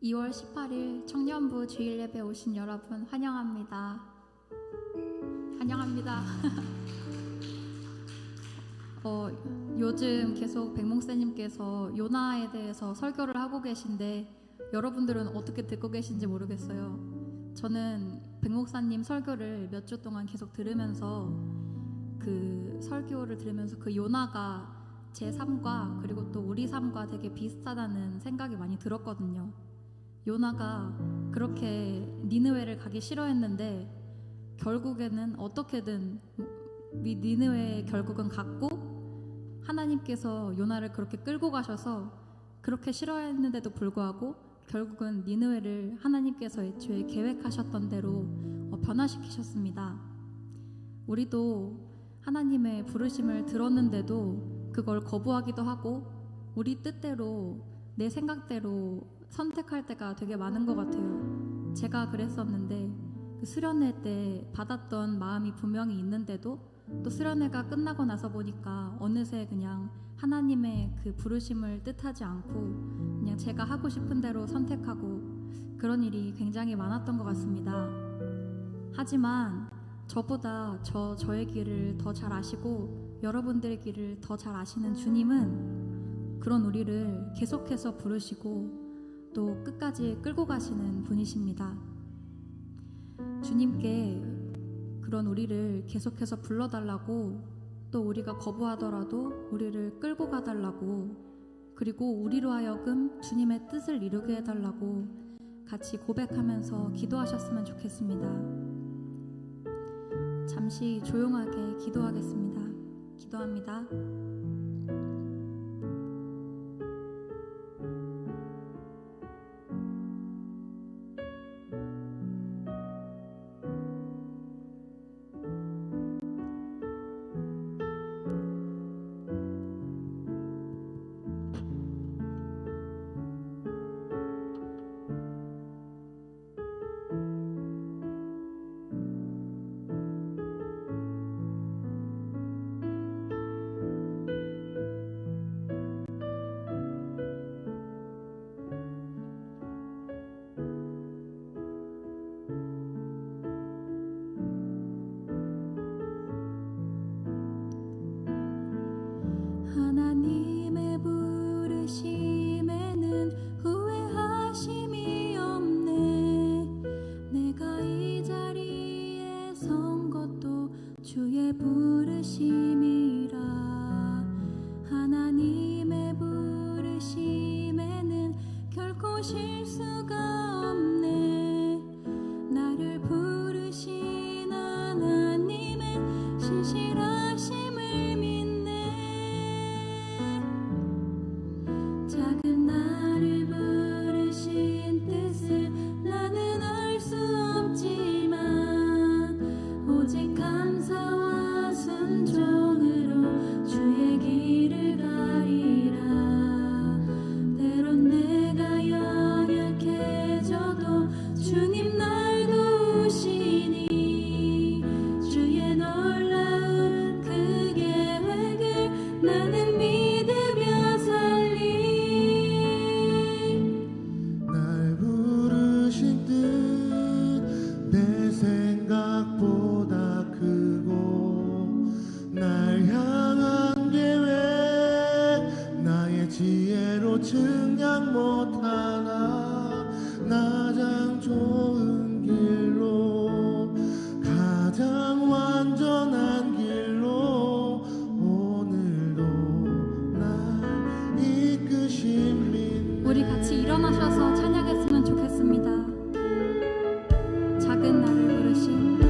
2월 18일 청년부 주일 예배 오신 여러분 환영합니다. 환영합니다. 요즘 계속 백목사님께서 요나에 대해서 설교를 하고 계신데 여러분들은 어떻게 듣고 계신지 모르겠어요. 저는 백목사님 설교를 몇 주 동안 계속 들으면서 그 설교를 들으면서 그 요나가 제 삶과 그리고 또 우리 삶과 되게 비슷하다는 생각이 많이 들었거든요. 요나가 그렇게 니느웨를 가기 싫어했는데 결국에는 어떻게든 니느웨에 결국은 갔고, 하나님께서 요나를 그렇게 끌고 가셔서 그렇게 싫어했는데도 불구하고 결국은 니느웨를 하나님께서 애초에 계획하셨던 대로 변화시키셨습니다. 우리도 하나님의 부르심을 들었는데도 그걸 거부하기도 하고 우리 뜻대로 내 생각대로 선택할 때가 되게 많은 것 같아요. 제가 그랬었는데 그 수련회 때 받았던 마음이 분명히 있는데도 또 수련회가 끝나고 나서 보니까 어느새 그냥 하나님의 그 부르심을 뜻하지 않고 그냥 제가 하고 싶은 대로 선택하고 그런 일이 굉장히 많았던 것 같습니다. 하지만 저보다 저의 길을 더 잘 아시고 여러분들의 길을 더 잘 아시는 주님은 그런 우리를 계속해서 부르시고 또 끝까지 끌고 가시는 분이십니다. 주님께 그런 우리를 계속해서 불러달라고, 또 우리가 거부하더라도 우리를 끌고 가달라고, 그리고 우리로 하여금 주님의 뜻을 이루게 해달라고 같이 고백하면서 기도하셨으면 좋겠습니다. 잠시 조용하게 기도하겠습니다. 기도합니다. 하나님의 부르심에는 후회하심이 없네. 내가 이 자리에 선 것도 주의 부르심이라. 하나님의 부르심에는 결코 실수가 없네. 나를 부르신 하나님의 신실하심을 믿네. 작은 나를 부르신 뜻을 나는 알 수 없지만 오직 감사와 순종으로 주의 길을 가리라. 때론 내가 연약해져도 주님 날 도우시니 주의 놀라운 그 계획을 나는 믿으며 살리. 날 부르신 뜻 내 생각보다 크고, 날 향한 계획 나의 지혜로 측량 못하나. 가장 좋은 길로, 가장 완전한 길로 오늘도 날 이끄신 믿네. 우리 같이 일어나셔서 찬양했으면 좋겠습니다. 작은 나를 부르신,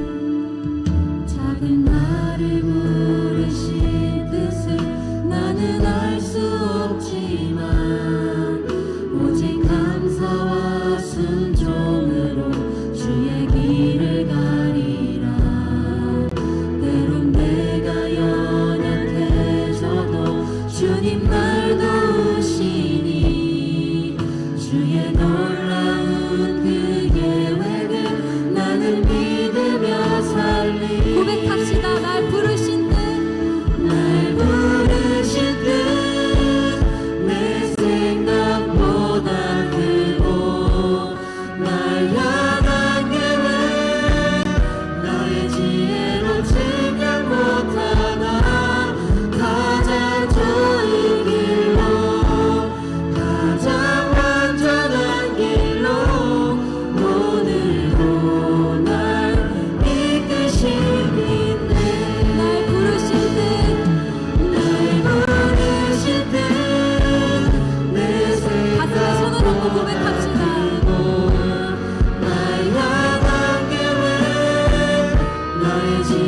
작은 나를 부르신 뜻을 나는 알 수 없지만 오직 감사와 순종으로 주의 길을 가리라. 때론 내가 연약해져도 주님 날 도우시니 주의 놀라운 그 계획을 나는 믿으며 살리. 고백합시다.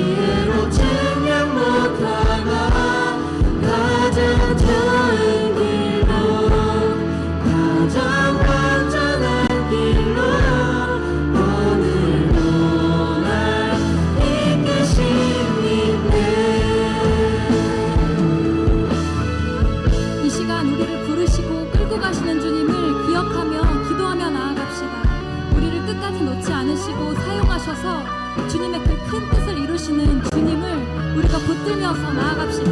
지혜로 증명 못하나 가장 좋은 길로 가장 완전한 길로 오늘도 날 이끄십니다. 이 시간 우리를 부르시고 끌고 가시는 주님을 기억하며 기도하며 나아갑시다. 우리를 끝까지 놓지 않으시고 사용하셔서 주님의 그 큰 뜻을 이루시는 주님을 우리가 붙들면서 나아갑시다.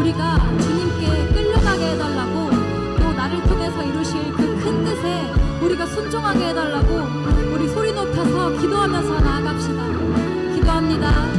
우리가 주님께 끌려가게 해달라고, 또 나를 통해서 이루실 그 큰 뜻에 우리가 순종하게 해달라고 우리 소리 높여서 기도하면서 나아갑시다. 기도합니다.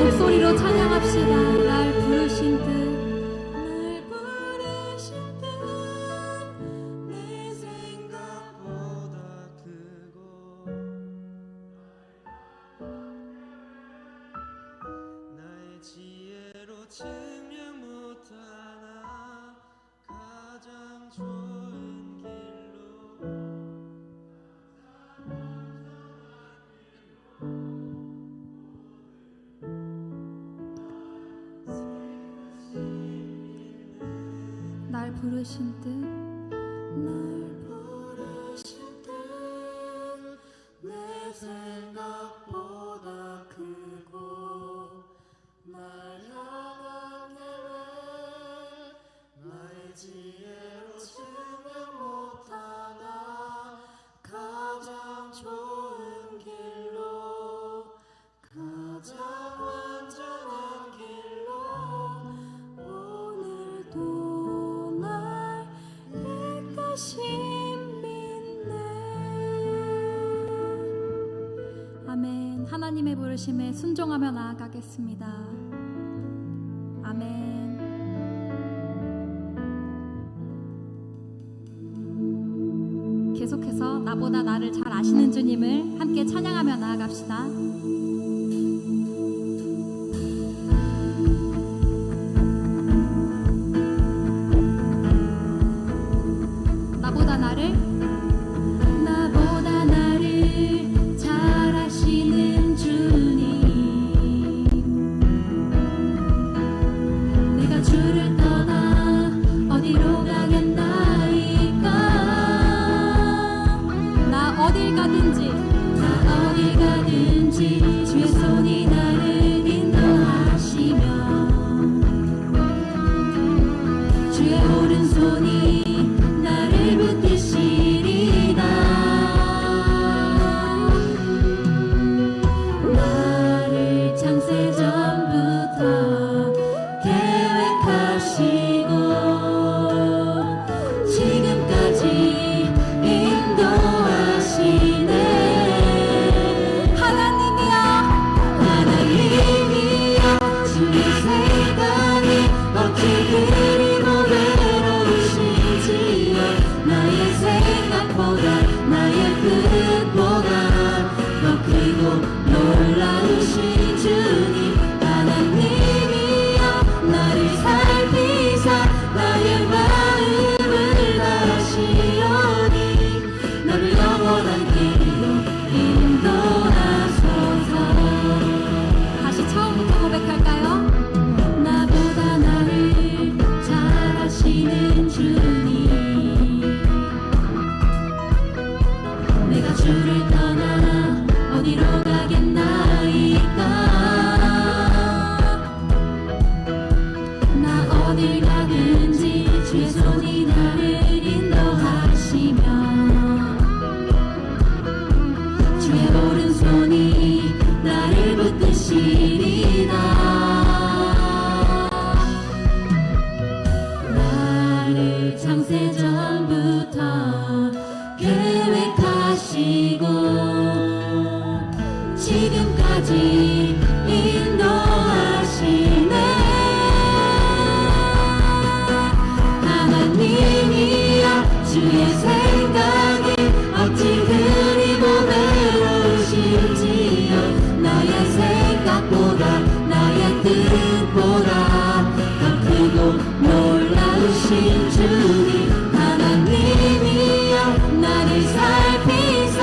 목소리로 찬양합시다. 날 부르신 듯, 날 부르신 듯 내 생각보다 크고 나의 지혜로 증명 못하나 가장 좋은 길로 날 부르신 듯, 날 부르신 듯 내 생각보다 크고 날 향한 계획 나의 지혜로 증명 못하나 가장 좋은 길로 가장 완전한 길로 오늘도 날 이끄십니다. 아멘. 하나님의 부르심에 순종하며 나아가겠습니다. 아멘. 계속해서 나보다 나를 잘 아시는 주님을 함께 찬양하며 나아갑시다. 나보다 나를 잘 아시는 주님 내가 주를 떠나 어디로 가겠나이까 나 어딜 가든지 주의 손이 나를 인도하시며 주의 오른손이 나를 붙드시리다. 끝까지 인도하시네. 하나님이여 주의 생각이 어찌 그리 보배로우신지요. 나의 생각보다 나의 뜻보다 더 크고 놀라우신 주님. 하나님이여 나를 살피사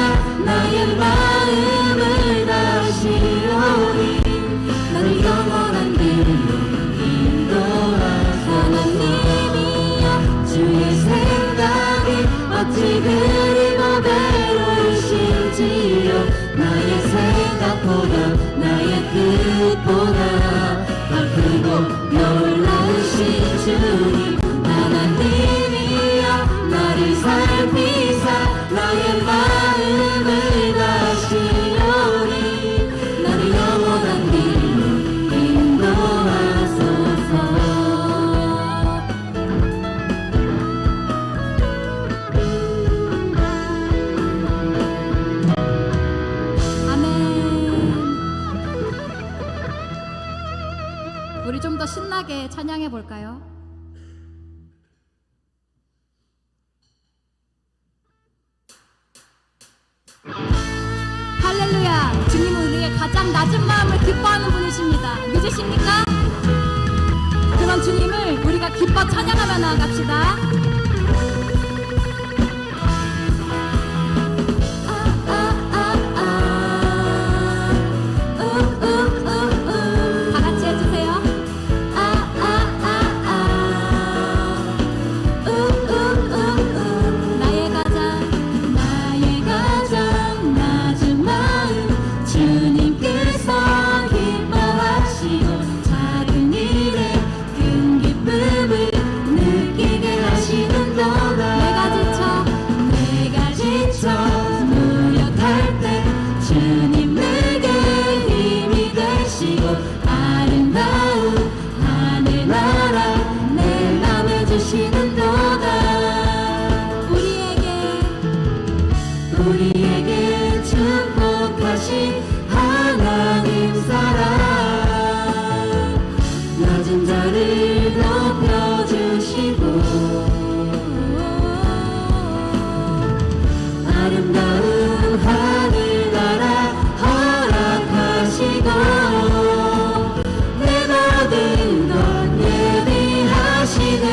나의 마음을 다시오니 나를 영원한 길로 인도하소서. 하나님이여 주의 생각이 어찌 그리 보배로우신지요. 나의 생각보다 나의 뜻보다 더 크고 놀라우신 주님. 하나님이여 나를 살피사 나의 마음을 다시오니 나를 영원한 길로 인도하소서. 아멘. 우리 좀 더 신나게 찬양해 볼까요? 할렐루야! 주님은 우리의 가장 낮은 마음을 기뻐하는 분이십니다. 믿으십니까? 그런 주님을 우리가 기뻐 찬양하며 나아갑시다. 다 같이 해주세요. 나의 가장 낮은 마음 주님께서 기뻐하시고 작은 일에 큰 기쁨을 느끼게 하시는도다. 내가 지쳐 무력할 때 주님 내게 힘이 되시고 아름다운 하늘나라 내 맘에 주시는도다. 우리에게 축복하신 하나님 사랑 낮은 자를 높여주시고 아름다운 하늘나라 허락하시고 내 모든 것 예비하시네.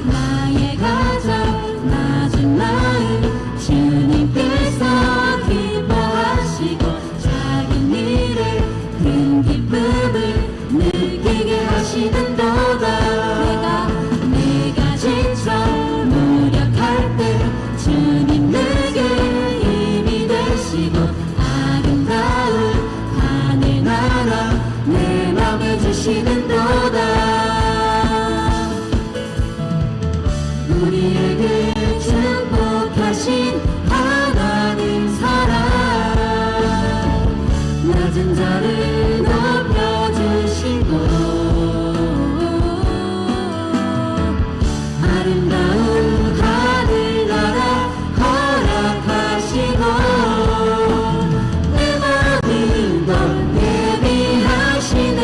나의 가장 낮은 마음 주님께서 기뻐하시고 작은 일에 큰 기쁨을 느끼게 하시는도다. 내가 지쳐 무력할 때 주님 내게 힘이 되시고 아름다운 하늘나라 내 맘에 주시는도다. 우리에게 축복하신 하나님 사랑 낮은 자를 높여주시고 아름다운 하늘나라 허락하시고 내 모든 것 예비하시네.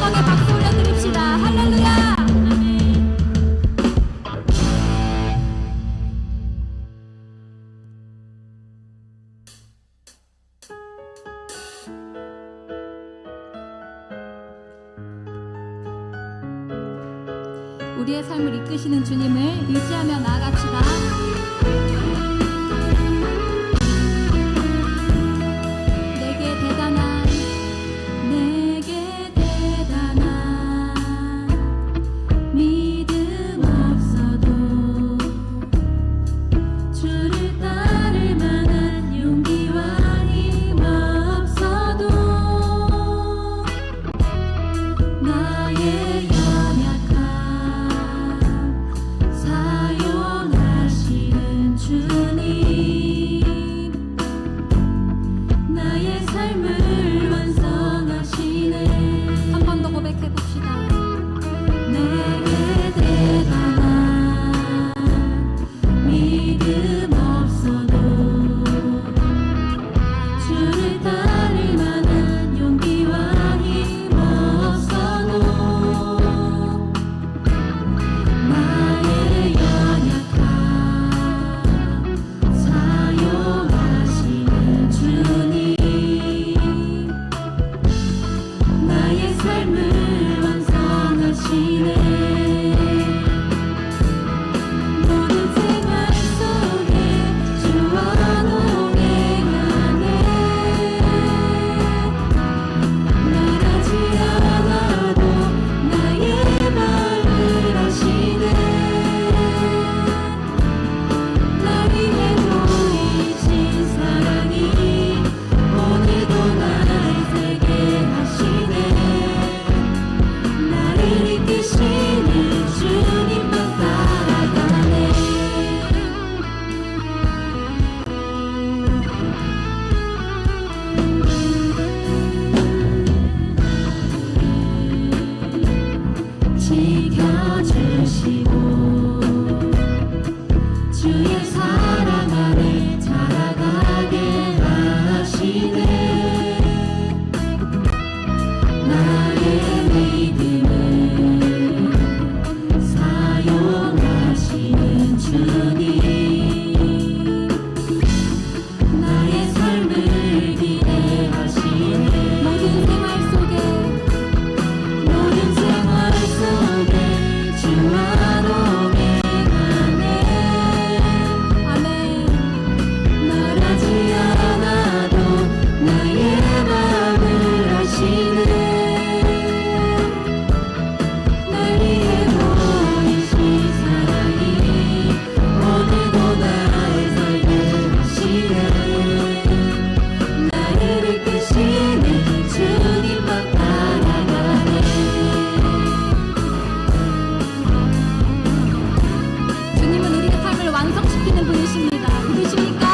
영광의 박수 올려드립시다. 할렐루야. 우리의 삶을 이끄시는 주님을 의지하며 나아갑시다. 내게 대단한 믿음 없어도 주를 따를 만한 용기와 힘 없어도 나의 연약함 사용하시는 주님 나의 삶을 완성하시네. 한 번 더 고백해 봅시다. 내게 대단한 믿음 없어도 주를 따를 만한 용기와 힘 없어도 나의 연약함 사용하시는 주님 나의 삶을 완성하시네. 모든 생활 속에 주와 동행하네. 말하지 않아도 나의 마음을 아시네. 날 위해 보이신 사랑이 오늘도 날 살게 하시네. 나를 이끄시는 주님만 따라가네. 지켜주시고 주의 사랑 안에 자라가게 하시네. 나의 믿음을 사용하시는 주님 나의 삶을 기대하시네. 모든 생활 속에 주와 동행하네. 아멘. 말하지 않아도 나의 마음을 아시네. 날 위해 보이신 사랑이 오늘도 날 살게 하시네. 나를 이끄시는 주님만 따라가네. 주님은 우리의 삶을 완성시키는 분이십니다. 믿으십니까?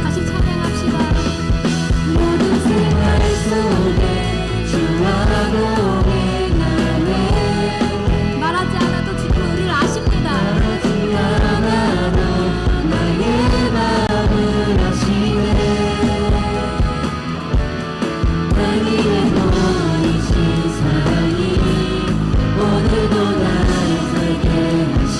다시 찬양합시다. 모든 생활 속에 주와 동행하네. 말하지 않아도 주님 우리를 아십니다. 말하지 않아도 나의 마음을 아시네. 날 위해 보이신 사랑이 오늘도 날 살게 하시네.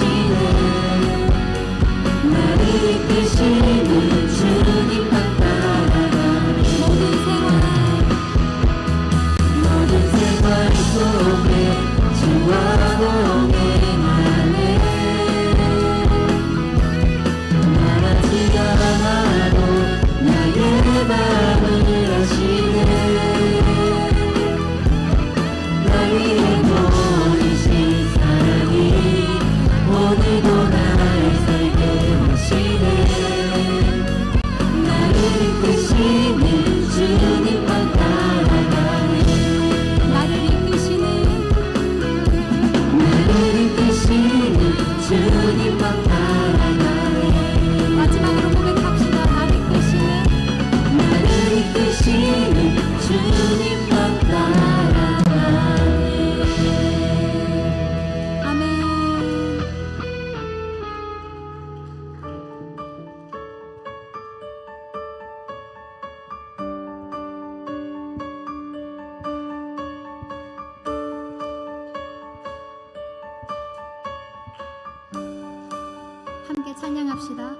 찬양합시다.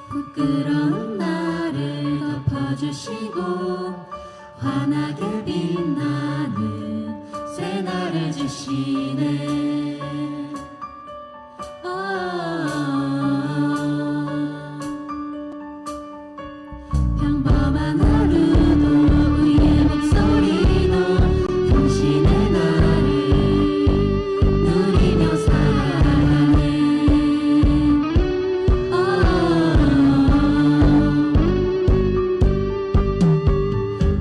부끄러운 나를 덮어주시고 환하게 빛나는 새날을 주시네. 평범한 하루도 우리의 목소리도 당신의 나를 누리며 살아가네.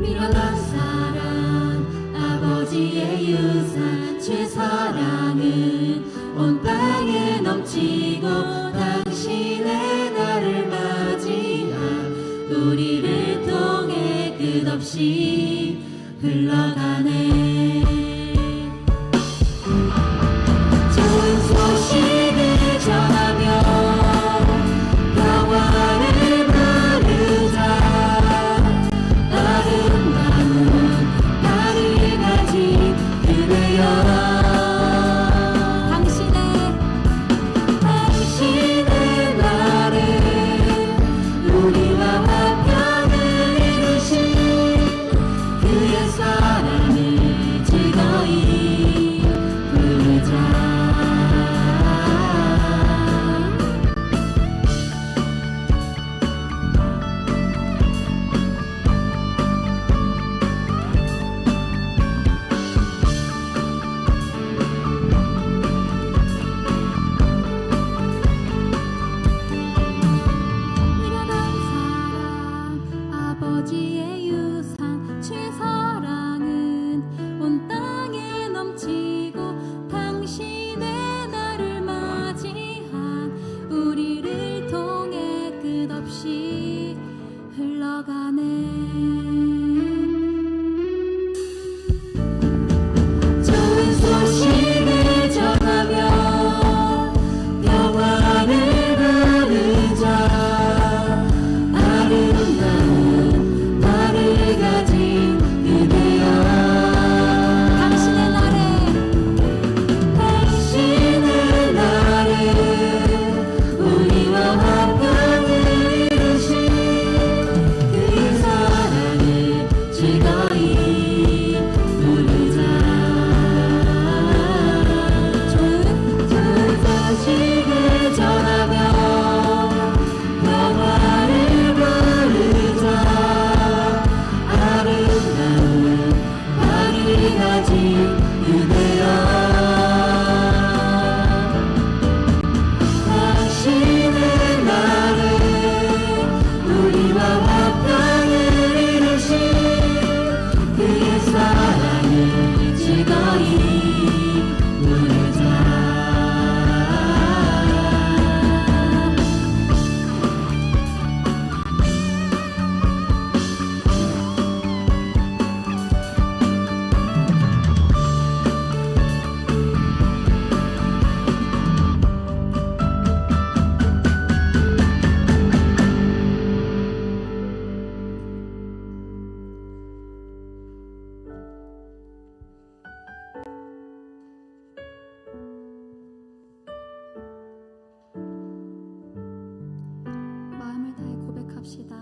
미련한 사랑 아버지의 유산 주의 사랑은 온 땅에 넘치고 당신의 나를 맞이한 우리를 통해 끝없이 흘러가네. 좋은 소식을 전하며 평화를 부르자. 아름다운 나를 가진 그대여. 당신의 나를 우리와 화평을 이루신 그의 사랑을 즐거이 부르자. 미련한 사랑 아버지의 유산 주의 사랑은 온 땅에 넘치고 당신의 나를 맞이한 우리를 통해 끝없이 흘러가네. 좋은 소식을 전하며 평화를 부르자. 아름다운 나를 가진 그대여. 당신의 나를 우리와 화평을 이루신 그의 사랑을 즐거이 부르자. 좋은 소식을 전하며 평화를 부르자. 아름다운 나를 가진 그대여. 당신의 나를 우리와 화평을 이루신 그의 사랑을 즐거이 부르자. 마음을 다해 고백합시다.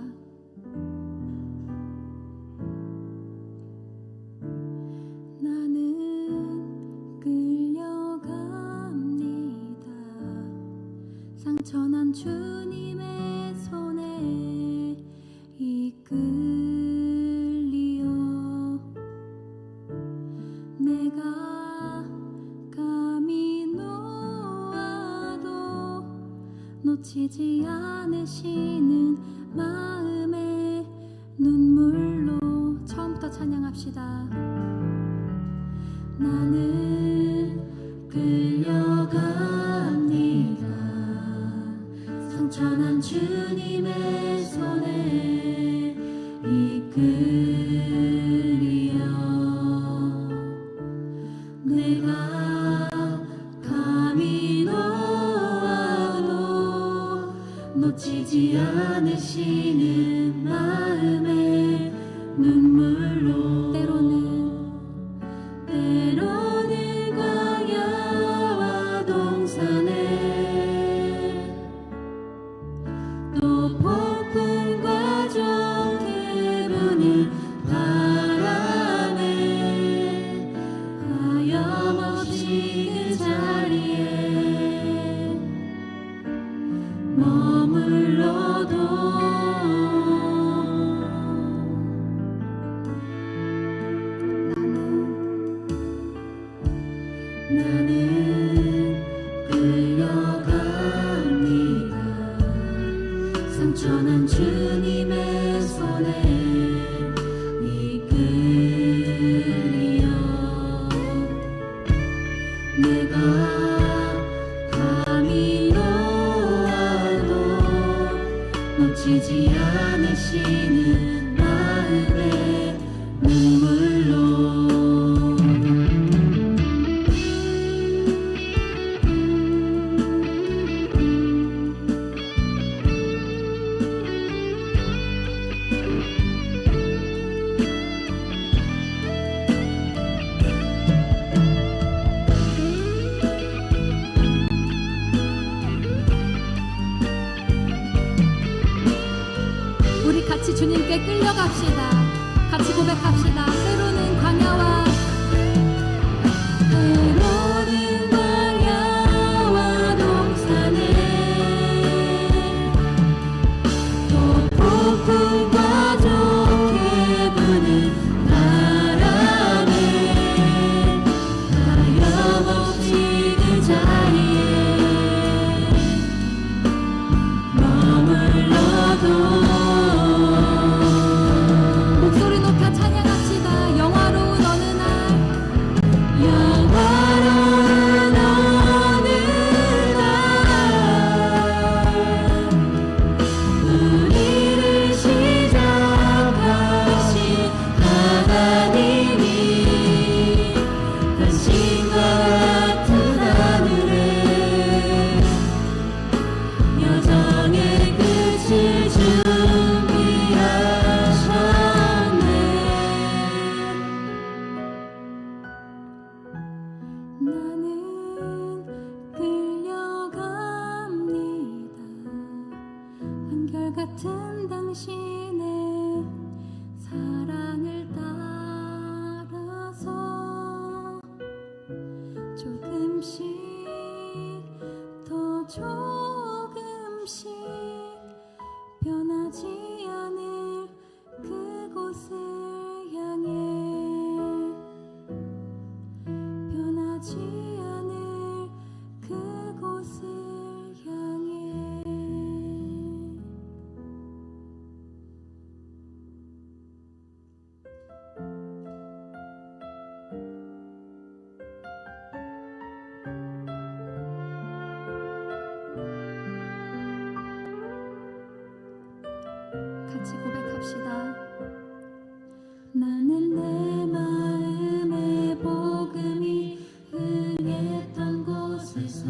나는 끌려갑니다. 상처난 주님의 손에 이끌리어. 내가 감히 놓아도 놓치지 않으시는 마음의 눈물로. 처음부터 찬양합시다. 나는 끌려갑니다. 상처난 주님의 손에 이끌리어. 내가 감히 놓아도 놓치지 않으시는 마음의 눈물로. 때로는 광야와 동산에 같이 주님께 끌려갑시다. 같이 고백합시다. 때로는 광야와 때로는 광야와 동산에 또 폭풍과 좋게 부는 바람에 하염없이 그 자리에 머물러도 목소리 높여 찬양합시다. 영화로운 어느 날 영원한 어느 날 우리를 시작하신 하나님이 당신과 같은 하늘에 여정의 끝을 준비하셨네. 나는 끌려갑니다. 한결같은 당신의 사랑을 따라서 조금씩 더 조금씩 변하지 않을 그곳을 향해 변하지 않을 그곳을 향해 같이 고백합시다. 나는 내 마음의 복음이 흥했던 곳에서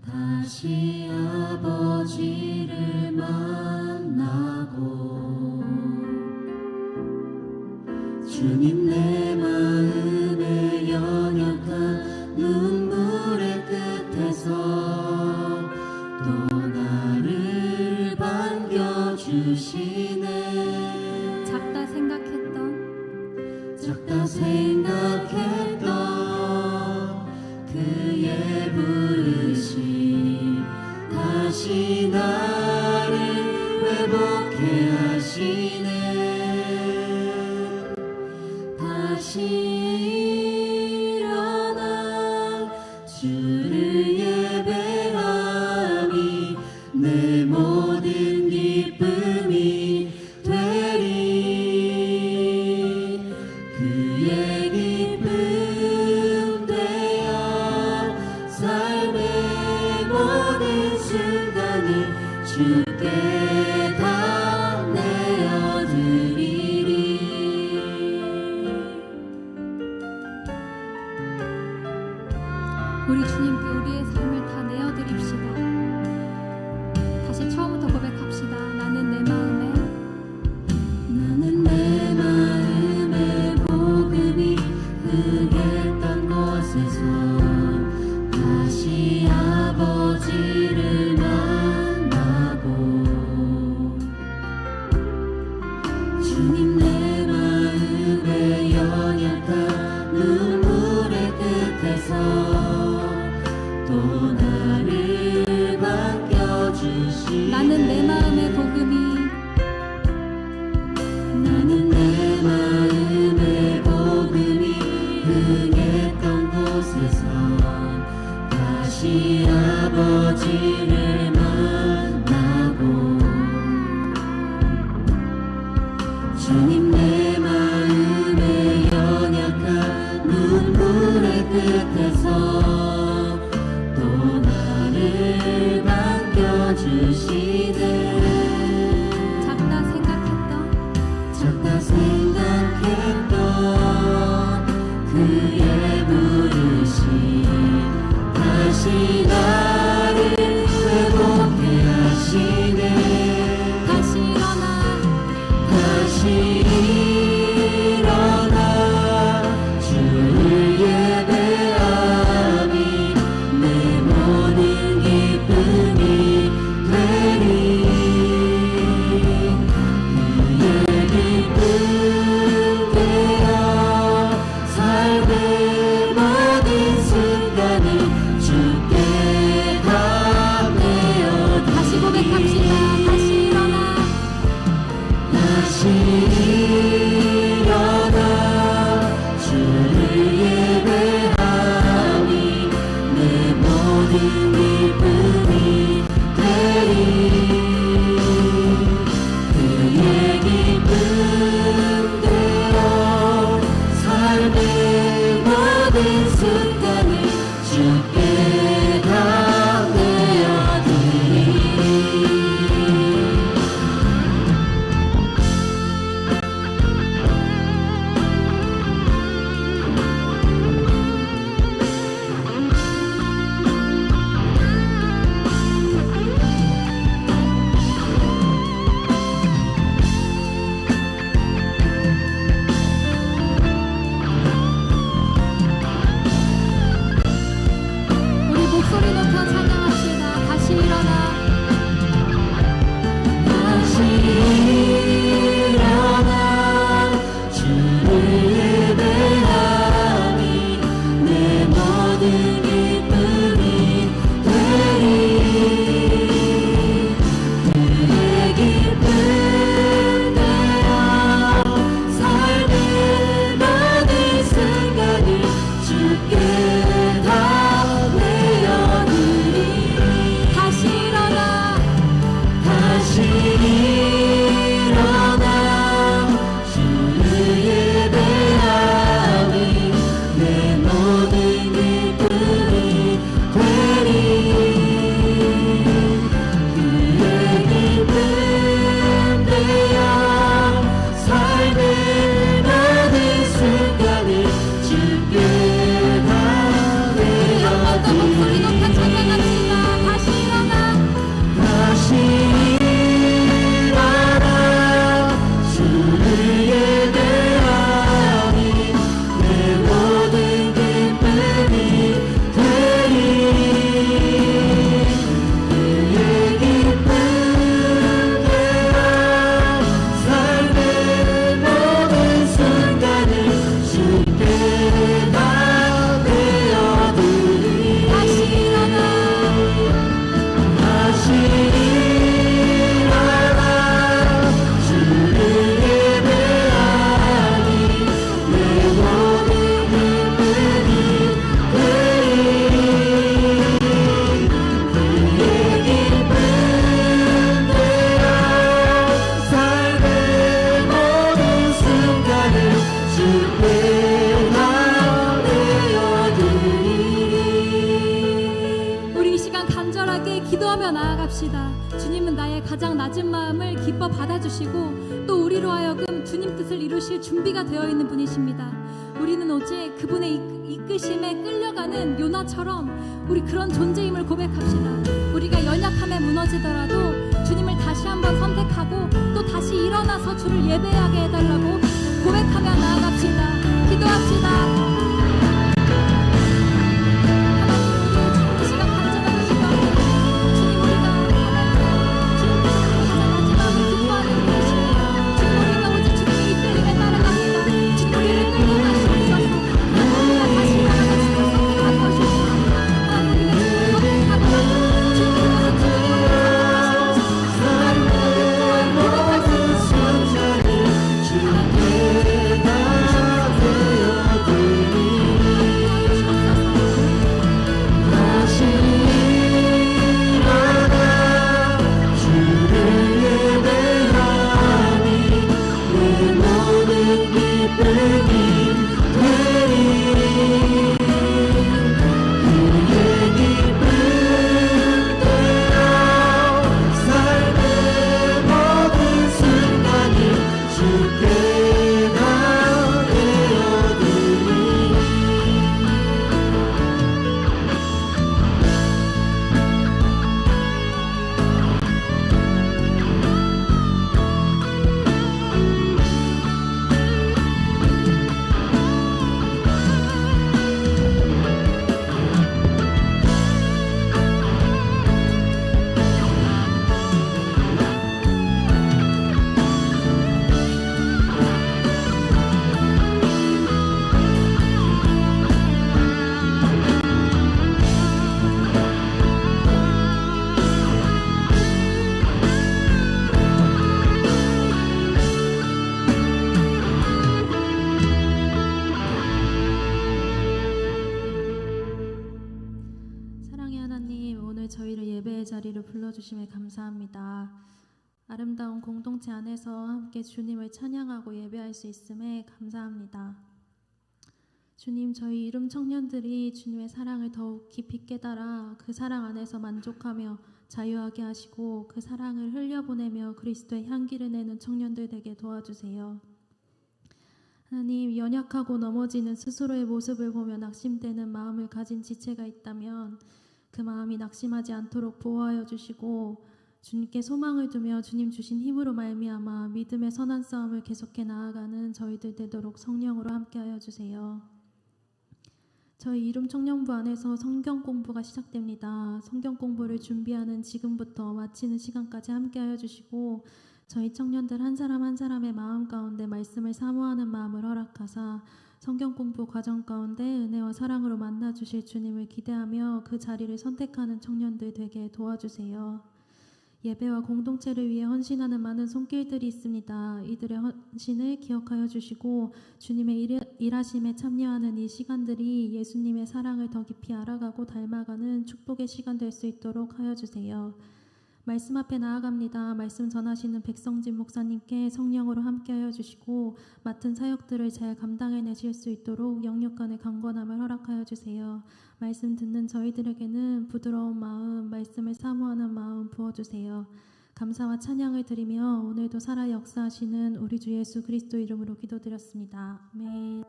다시 아버지를 만나고 주님 내 마음의 연약한 눈물의 끝에서 또 나를 반겨주시네. 작다 생각했던 그의 부르심 다시 나를 회복해 하시네. 다시 일어나 주를 예배함이 내 모든 기쁨이 되리. 그의 기쁨 되어 삶의 모든 순간을 주께 다 내어드리리. 우리 주님께 우리의 삶을 다 내어드립시다. 다시 처음부터 고백합시다. 나는 내 마음에 복음이 흥했던 곳에서 다시 아버지를 만나고 주님 내 마음의 연약한 눈물의 끝에서 또 나를 반겨주시. 나는 내 마음의 복음이 흥했던 곳에서 다시 아버지를 만나고 주님 내 마음의 연약한 눈물의 끝에서 또 나를 반겨주시네. 작다 생각했던 그의 부르심 다시 나를 회복해 기쁨이 되리 그의 기쁨 되어 삶의 모든 순간을 주께 다 내어드리리 우리 목소리 높여 찬양합시다. 다시 일어나. 다시 일어나 주를 예배하니 내 모든 기쁨이 되리 그의 기쁨 되어 삶의 모든 순간을 주께 다 내어드리리 다시 일어나. 다시 일어나 주를 예배하니 내 모든 기쁨이 되리 그의 기쁨 되어 삶의 모든 순간을 주께 다 한 번 더 목소리 높여 내어드리리 찬양합시다. 다시 일어나. 다시 일어나 주를 예배하니 내 모든 기쁨이 되리 그의 기쁨 되어 삶의 모든 순간을 주께 다 내어드리리 다시 일어나. 다시 일어나 주를 예배하니 내 모든 기쁨이 되리 그의 기쁨 되어 삶의 모든 순간을 주께 다 내어드리리 우리 이 시간 간절하게 기도하며 나아갑시다. 주님은 나의 가장 낮은 마음을 기뻐 받아주시고 또 우리로 하여금 주님 뜻을 이루실 준비가 되어 있는 분이십니다. 우리는 오직 그분의 이끄심에 끌려가는 요나처럼 우리 그런 존재임을 고백합시다. 우리가 연약함에 무너지더라도 주님을 다시 한번 선택하고 또 다시 일어나서 주를 예배하게 해달라고 고백하며 나아갑시다. 기도합시다. 하나님, 우리 이 시간 간절하게 기도합니다. 주님, 우리가 주님 마지막을 기뻐하는 분이십니다. 주님, 우리가 오직 주님의 이끌림에 따라갑니다. 주님, 우리를 끌고 가시옵소서. 우리가 다시 일어나서 주님을 선택할 것입니다. 하나님, 우리가 주님을 선택하고 주님께서 주님을 선택하시옵소서. 하나님, 우리가 고백할 수 있는 주께 다 되어드리리 저희를 예배의 자리로 불러주심에 감사합니다. 아름다운 공동체 안에서 함께 주님을 찬양하고 예배할 수 있음에 감사합니다. 주님, 저희 이름 청년들이 주님의 사랑을 더욱 깊이 깨달아 그 사랑 안에서 만족하며 자유하게 하시고 그 사랑을 흘려보내며 그리스도의 향기를 내는 청년들 되게 도와주세요. 하나님, 연약하고 넘어지는 스스로의 모습을 보며 낙심되는 마음을 가진 지체가 있다면 그 마음이 낙심하지 않도록 보호하여 주시고 주님께 소망을 두며 주님 주신 힘으로 말미암아 믿음의 선한 싸움을 계속해 나아가는 저희들 되도록 성령으로 함께하여 주세요. 저희 이름 청년부 안에서 성경 공부가 시작됩니다. 성경 공부를 준비하는 지금부터 마치는 시간까지 함께하여 주시고 저희 청년들 한 사람 한 사람의 마음 가운데 말씀을 사모하는 마음을 허락하사 성경 공부 과정 가운데 은혜와 사랑으로 만나주실 주님을 기대하며 그 자리를 선택하는 청년들 되게 도와주세요. 예배와 공동체를 위해 헌신하는 많은 손길들이 있습니다. 이들의 헌신을 기억하여 주시고 주님의 일하심에 참여하는 이 시간들이 예수님의 사랑을 더 깊이 알아가고 닮아가는 축복의 시간 될 수 있도록 하여 주세요. 말씀 앞에 나아갑니다. 말씀 전하시는 백성진 목사님께 성령으로 함께하여 주시고 맡은 사역들을 잘 감당해내실 수 있도록 영육간의 강건함을 허락하여 주세요. 말씀 듣는 저희들에게는 부드러운 마음, 말씀을 사모하는 마음 부어주세요. 감사와 찬양을 드리며 오늘도 살아 역사하시는 우리 주 예수 그리스도 이름으로 기도드렸습니다. 아멘.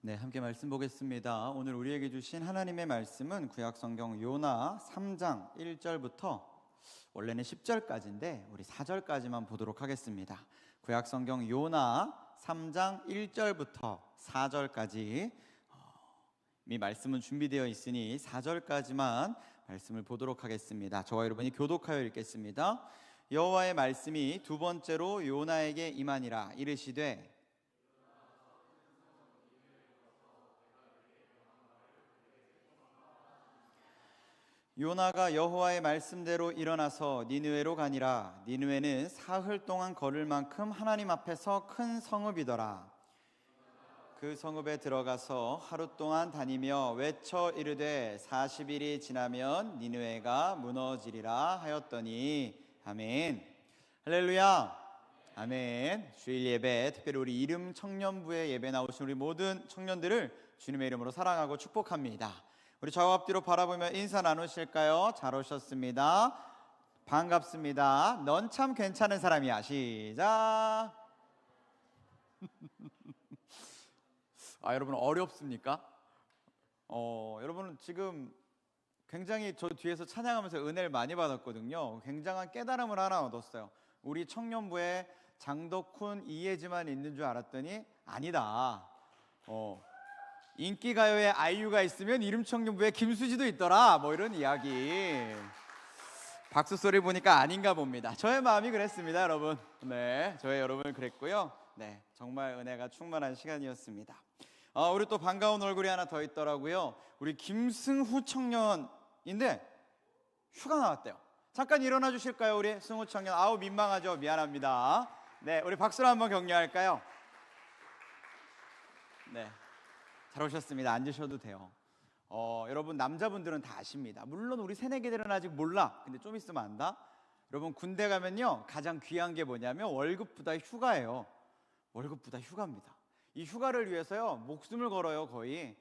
네, 함께 말씀 보겠습니다. 오늘 우리에게 주신 하나님의 말씀은 구약성경 요나 3장 1절부터 원래는 10절까지인데 우리 4절까지만 보도록 하겠습니다. 구약성경 요나 3장 1절부터 4절까지 이 말씀은 준비되어 있으니 4절까지만 말씀을 보도록 하겠습니다. 저와 여러분이 교독하여 읽겠습니다. 여호와의 말씀이 두 번째로 요나에게 임하니라. 이르시되 요나가 여호와의 말씀대로 일어나서 니느웨로 가니라. 니느웨는 사흘 동안 걸을 만큼 하나님 앞에서 큰 성읍이더라. 그 성읍에 들어가서 하루 동안 다니며 외쳐 이르되 40일이 지나면 니느웨가 무너지리라 하였더니. 아멘. 할렐루야. 아멘. 주일 예배, 특별히 우리 이름 청년부의 예배 나오신 우리 모든 청년들을 주님의 이름으로 사랑하고 축복합니다. 우리 좌우 앞뒤로 바라보며 인사 나누실까요? 잘 오셨습니다. 반갑습니다. 넌 참 괜찮은 사람이야. 시작. 여러분 어렵습니까? 여러분은 지금 굉장히 저 뒤에서 찬양하면서 은혜를 많이 받았거든요. 굉장한 깨달음을 하나 얻었어요. 우리 청년부에 장덕훈, 이혜지만 있는 줄 알았더니 아니다. 인기가요에 아이유가 있으면 이름청년부에 김수지도 있더라. 뭐 이런 이야기. 박수 소리 보니까 아닌가 봅니다. 저의 마음이 그랬습니다, 여러분. 네, 저의 여러분 그랬고요. 네, 정말 은혜가 충만한 시간이었습니다. 우리 또 반가운 얼굴이 하나 더 있더라고요. 우리 김승후 청년인데 휴가 나왔대요. 잠깐 일어나 주실까요, 우리 승후 청년? 아우 민망하죠. 미안합니다. 네, 우리 박수로 한번 격려할까요? 네. 잘 오셨습니다. 앉으셔도 돼요. 여러분 남자분들은 다 아십니다. 물론 우리 새내기들은 아직 몰라. 근데 좀 있으면 안다. 여러분 군대 가면요 가장 귀한 게 뭐냐면 월급보다 휴가예요. 월급보다 휴가입니다. 이 휴가를 위해서요 목숨을 걸어요. 거의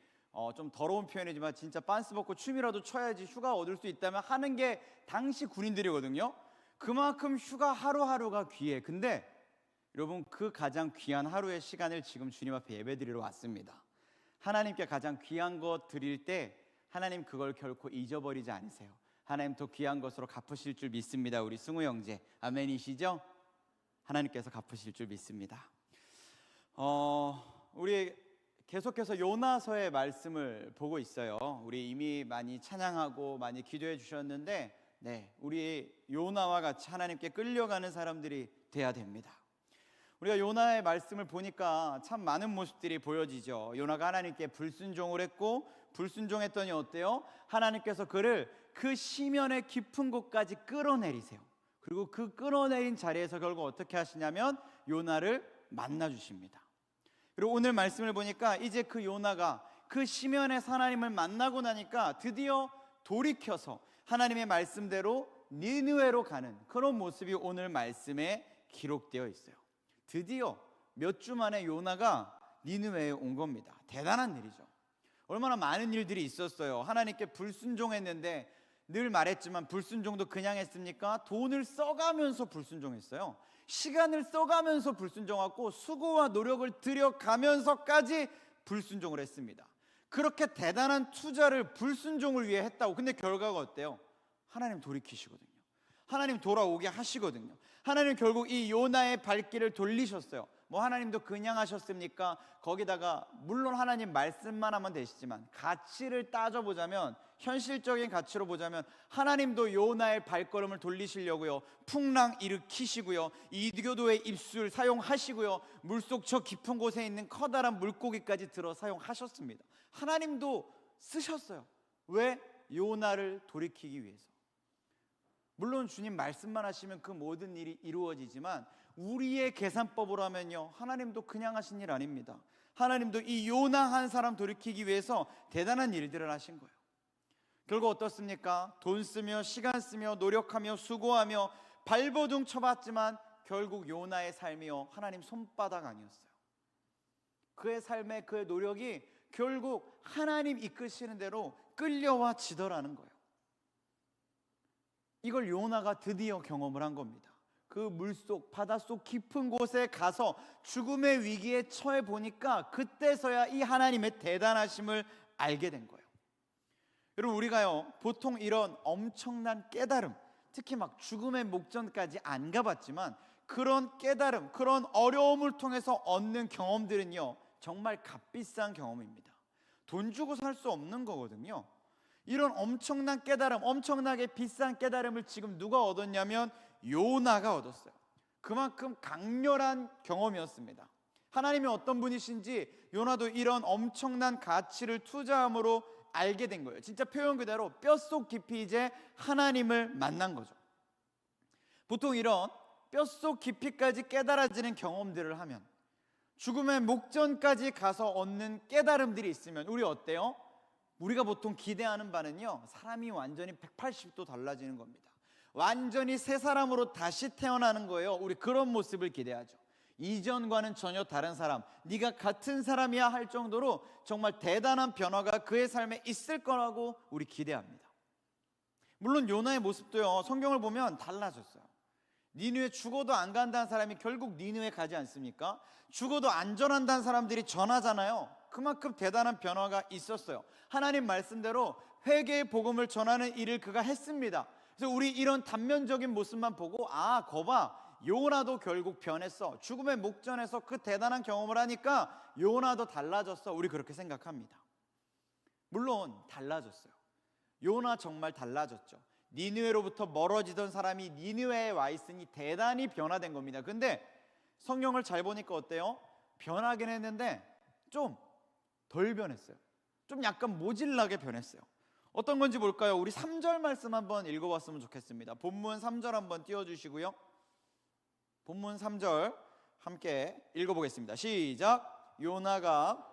좀 더러운 표현이지만 진짜 빤스 벗고 춤이라도 춰야지 휴가 얻을 수 있다면 하는 게 당시 군인들이거든요. 그만큼 휴가 하루하루가 귀해. 근데 여러분 그 가장 귀한 하루의 시간을 지금 주님 앞에 예배드리러 왔습니다. 하나님께 가장 귀한 것 드릴 때 하나님 그걸 결코 잊어버리지 않으세요. 하나님 더 귀한 것으로 갚으실 줄 믿습니다. 우리 승우 형제 아멘이시죠? 하나님께서 갚으실 줄 믿습니다. 우리 계속해서 요나서의 말씀을 보고 있어요. 우리 이미 많이 찬양하고 많이 기도해 주셨는데 네, 우리 요나와 같이 하나님께 끌려가는 사람들이 돼야 됩니다. 우리가 요나의 말씀을 보니까 참 많은 모습들이 보여지죠. 요나가 하나님께 불순종을 했고, 불순종했더니 어때요? 하나님께서 그를 그 시면의 깊은 곳까지 끌어내리세요. 그리고 그 끌어내린 자리에서 결국 어떻게 하시냐면 요나를 만나 주십니다. 그리고 오늘 말씀을 보니까 이제 그 요나가 그 시면에서 하나님을 만나고 나니까 드디어 돌이켜서 하나님의 말씀대로 니느웨로 가는 그런 모습이 오늘 말씀에 기록되어 있어요. 드디어 몇 주 만에 요나가 니느웨에 온 겁니다. 대단한 일이죠. 얼마나 많은 일들이 있었어요. 하나님께 불순종했는데, 늘 말했지만 불순종도 그냥 했습니까? 돈을 써가면서 불순종했어요. 시간을 써가면서 불순종하고 수고와 노력을 들여가면서까지 불순종을 했습니다. 그렇게 대단한 투자를 불순종을 위해 했다고. 근데 결과가 어때요? 하나님 돌이키시거든요. 하나님 돌아오게 하시거든요. 하나님 결국 이 요나의 발길을 돌리셨어요. 뭐 하나님도 그냥 하셨습니까? 거기다가 물론 하나님 말씀만 하면 되시지만 가치를 따져보자면, 현실적인 가치로 보자면 하나님도 요나의 발걸음을 돌리시려고요, 풍랑 일으키시고요, 이교도의 입술 사용하시고요, 물속 저 깊은 곳에 있는 커다란 물고기까지 들어 사용하셨습니다. 하나님도 쓰셨어요. 왜? 요나를 돌이키기 위해서. 물론 주님 말씀만 하시면 그 모든 일이 이루어지지만 우리의 계산법으로 하면요, 하나님도 그냥 하신 일 아닙니다. 하나님도 이 요나 한 사람 돌이키기 위해서 대단한 일들을 하신 거예요. 결국 어떻습니까? 돈 쓰며 시간 쓰며 노력하며 수고하며 발버둥 쳐봤지만 결국 요나의 삶이요, 하나님 손바닥 아니었어요. 그의 삶의 그의 노력이 결국 하나님 이끄시는 대로 끌려와 지더라는 거예요. 이걸 요나가 드디어 경험을 한 겁니다. 그 물속 바닷속 깊은 곳에 가서 죽음의 위기에 처해 보니까 그때서야 이 하나님의 대단하심을 알게 된 거예요. 여러분, 우리가요 보통 이런 엄청난 깨달음, 특히 막 죽음의 목전까지 안 가봤지만 그런 깨달음, 그런 어려움을 통해서 얻는 경험들은요 정말 값비싼 경험입니다. 돈 주고 살 수 없는 거거든요. 이런 엄청난 깨달음, 엄청나게 비싼 깨달음을 지금 누가 얻었냐면 요나가 얻었어요. 그만큼 강렬한 경험이었습니다. 하나님이 어떤 분이신지 요나도 이런 엄청난 가치를 투자함으로 알게 된 거예요. 진짜 표현 그대로 뼛속 깊이 이제 하나님을 만난 거죠. 보통 이런 뼛속 깊이까지 깨달아지는 경험들을 하면, 죽음의 목전까지 가서 얻는 깨달음들이 있으면 우리 어때요? 우리가 보통 기대하는 바는요, 사람이 완전히 180도 달라지는 겁니다. 완전히 새 사람으로 다시 태어나는 거예요. 우리 그런 모습을 기대하죠. 이전과는 전혀 다른 사람, 네가 같은 사람이야 할 정도로 정말 대단한 변화가 그의 삶에 있을 거라고 우리 기대합니다. 물론 요나의 모습도요 성경을 보면 달라졌어요. 니느웨 죽어도 안 간다는 사람이 결국 니느웨 가지 않습니까? 죽어도 안 전한다는 사람들이 전하잖아요. 그만큼 대단한 변화가 있었어요. 하나님 말씀대로 회개의 복음을 전하는 일을 그가 했습니다. 그래서 우리 이런 단면적인 모습만 보고 아, 거봐, 요나도 결국 변했어. 죽음의 목전에서 그 대단한 경험을 하니까 요나도 달라졌어. 우리 그렇게 생각합니다. 물론 달라졌어요. 요나 정말 달라졌죠. 니느웨로부터 멀어지던 사람이 니느웨에 와 있으니 대단히 변화된 겁니다. 근데 성경을 잘 보니까 어때요? 변하긴 했는데 좀 덜 변했어요. 좀 약간 모질라게 변했어요. 어떤 건지 볼까요? 우리 3절 말씀 한번 읽어봤으면 좋겠습니다. 본문 3절 한번 띄워주시고요. 본문 3절 함께 읽어보겠습니다. 시작. 요나가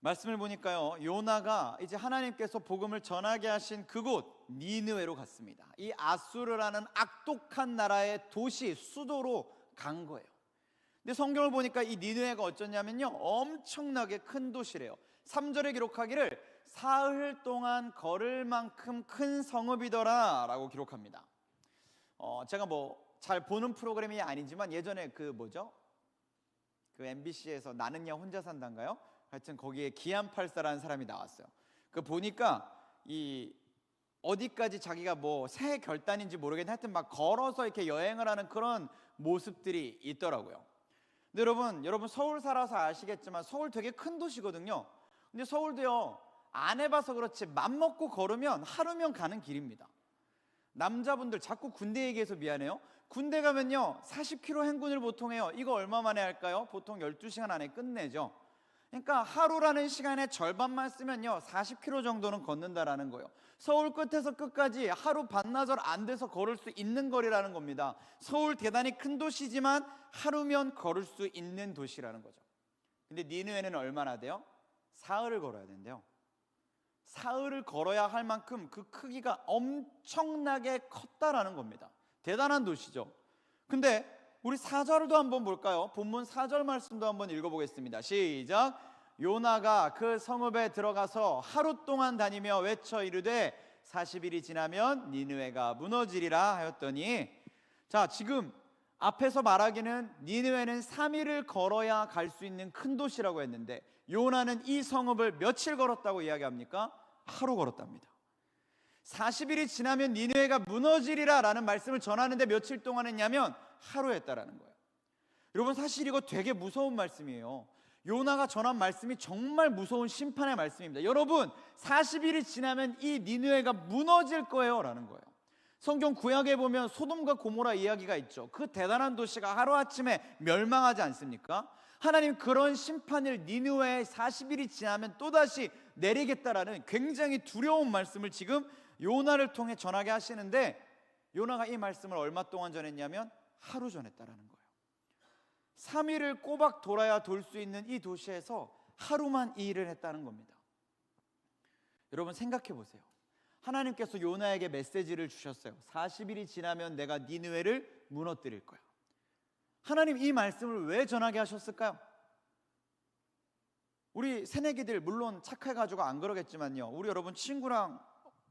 말씀을 보니까요, 요나가 이제 하나님께서 복음을 전하게 하신 그곳 니느웨로 갔습니다. 이 아수르라는 악독한 나라의 도시, 수도로 간 거예요. 근데 성경을 보니까 이 니느웨가 어쩌냐면요, 엄청나게 큰 도시래요. 3절에 기록하기를 사흘 동안 걸을 만큼 큰 성읍이더라 라고 기록합니다. 제가 뭐 잘 보는 프로그램이 아니지만 예전에 그 MBC에서 나는야 혼자 산다인가요? 하여튼 거기에 기안84라는 사람이 나왔어요. 그 보니까 이 어디까지 자기가 뭐 새 결단인지 모르겠는데 하여튼 막 걸어서 이렇게 여행을 하는 그런 모습들이 있더라고요. 근데 여러분 서울 살아서 아시겠지만 서울 되게 큰 도시거든요. 근데 서울도요 안 해봐서 그렇지 맘먹고 걸으면 하루면 가는 길입니다. 남자분들 자꾸 군대 얘기해서 미안해요. 군대 가면요 40km 행군을 보통 해요. 이거 얼마 만에 할까요? 보통 12시간 안에 끝내죠. 그러니까 하루라는 시간의 절반만 쓰면요 40km 정도는 걷는다라는 거예요. 서울 끝에서 끝까지 하루 반나절 안 돼서 걸을 수 있는 거리라는 겁니다. 서울 대단히 큰 도시지만 하루면 걸을 수 있는 도시라는 거죠. 근데 니느웨는 얼마나 돼요? 사흘을 걸어야 된대요. 사흘을 걸어야 할 만큼 그 크기가 엄청나게 컸다라는 겁니다. 대단한 도시죠. 근데 우리 4절도 한번 볼까요? 본문 4절 말씀도 한번 읽어보겠습니다. 시작. 요나가 그 성읍에 들어가서 하루 동안 다니며 외쳐 이르되 40일이 지나면 니느웨가 무너지리라 하였더니, 자, 지금 앞에서 말하기는 니느웨는 3일을 걸어야 갈 수 있는 큰 도시라고 했는데 요나는 이 성읍을 며칠 걸었다고 이야기합니까? 하루 걸었답니다. 40일이 지나면 니느웨가 무너지리라 라는 말씀을 전하는데 며칠 동안 했냐면 하루 했다라는 거예요. 여러분, 사실 이거 되게 무서운 말씀이에요. 요나가 전한 말씀이 정말 무서운 심판의 말씀입니다. 여러분, 40일이 지나면 이 니느웨가 무너질 거예요 라는 거예요. 성경 구약에 보면 소돔과 고모라 이야기가 있죠. 그 대단한 도시가 하루아침에 멸망하지 않습니까? 하나님 그런 심판을 니느웨에 40일이 지나면 또다시 내리겠다라는 굉장히 두려운 말씀을 지금 요나를 통해 전하게 하시는데, 요나가 이 말씀을 얼마 동안 전했냐면 하루 전했다라는 거예요. 3일을 꼬박 돌아야 돌 수 있는 이 도시에서 하루만 이 일을 했다는 겁니다. 여러분, 생각해 보세요. 하나님께서 요나에게 메시지를 주셨어요. 40일이 지나면 내가 니느웨를 무너뜨릴 거야. 하나님 이 말씀을 왜 전하게 하셨을까요? 우리 새내기들 물론 착해가지고 안 그러겠지만요, 우리 여러분 친구랑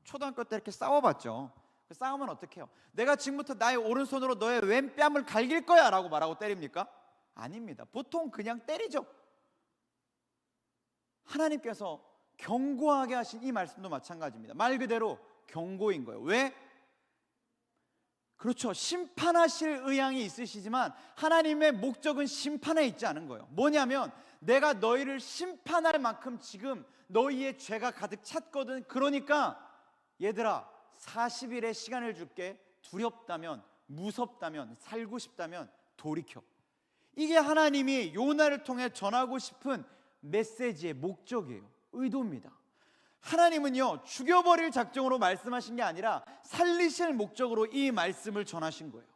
초등학교 때 이렇게 싸워봤죠. 싸우면 어떻게 해요? 내가 지금부터 나의 오른손으로 너의 왼뺨을 갈길 거야 라고 말하고 때립니까? 아닙니다. 보통 그냥 때리죠. 하나님께서 경고하게 하신 이 말씀도 마찬가지입니다. 말 그대로 경고인 거예요. 왜? 그렇죠. 심판하실 의향이 있으시지만 하나님의 목적은 심판에 있지 않은 거예요. 뭐냐면 내가 너희를 심판할 만큼 지금 너희의 죄가 가득 찼거든. 그러니까 얘들아, 40일의 시간을 줄게. 두렵다면, 무섭다면, 살고 싶다면 돌이켜. 이게 하나님이 요나를 통해 전하고 싶은 메시지의 목적이에요. 의도입니다. 하나님은요, 죽여버릴 작정으로 말씀하신 게 아니라 살리실 목적으로 이 말씀을 전하신 거예요.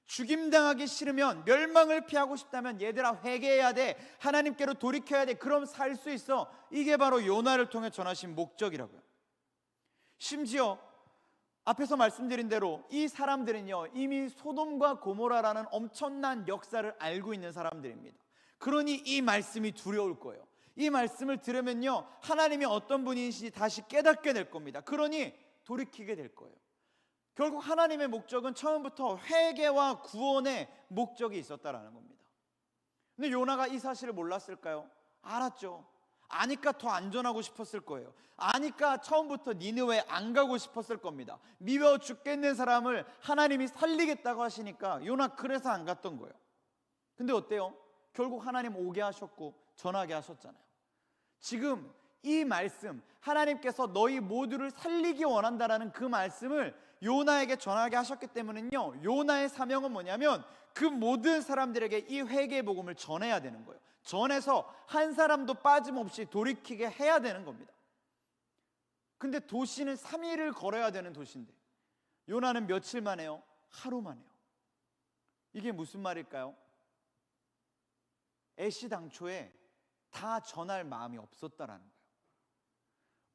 죽임당하기 싫으면, 멸망을 피하고 싶다면 얘들아 회개해야 돼. 하나님께로 돌이켜야 돼. 그럼 살 수 있어. 이게 바로 요나를 통해 전하신 목적이라고요. 심지어 앞에서 말씀드린 대로 이 사람들은요, 이미 소돔과 고모라라는 엄청난 역사를 알고 있는 사람들입니다. 그러니 이 말씀이 두려울 거예요. 이 말씀을 들으면요, 하나님이 어떤 분이신지 다시 깨닫게 될 겁니다. 그러니 돌이키게 될 거예요. 결국 하나님의 목적은 처음부터 회개와 구원의 목적이 있었다라는 겁니다. 근데 요나가 이 사실을 몰랐을까요? 알았죠. 아니까 더 안전하고 싶었을 거예요. 아니까 처음부터 니느웨 안 가고 싶었을 겁니다. 미워 죽겠는 사람을 하나님이 살리겠다고 하시니까 요나 그래서 안 갔던 거예요. 근데 어때요? 결국 하나님 오게 하셨고 전하게 하셨잖아요. 지금 이 말씀, 하나님께서 너희 모두를 살리기 원한다라는 그 말씀을 요나에게 전하게 하셨기 때문에요, 요나의 사명은 뭐냐면 그 모든 사람들에게 이 회개의 복음을 전해야 되는 거예요. 전해서 한 사람도 빠짐없이 돌이키게 해야 되는 겁니다. 근데 도시는 3일을 걸어야 되는 도시인데 요나는 며칠 만에요? 하루만 해요. 이게 무슨 말일까요? 애시당초에 다 전할 마음이 없었다라는 거예요.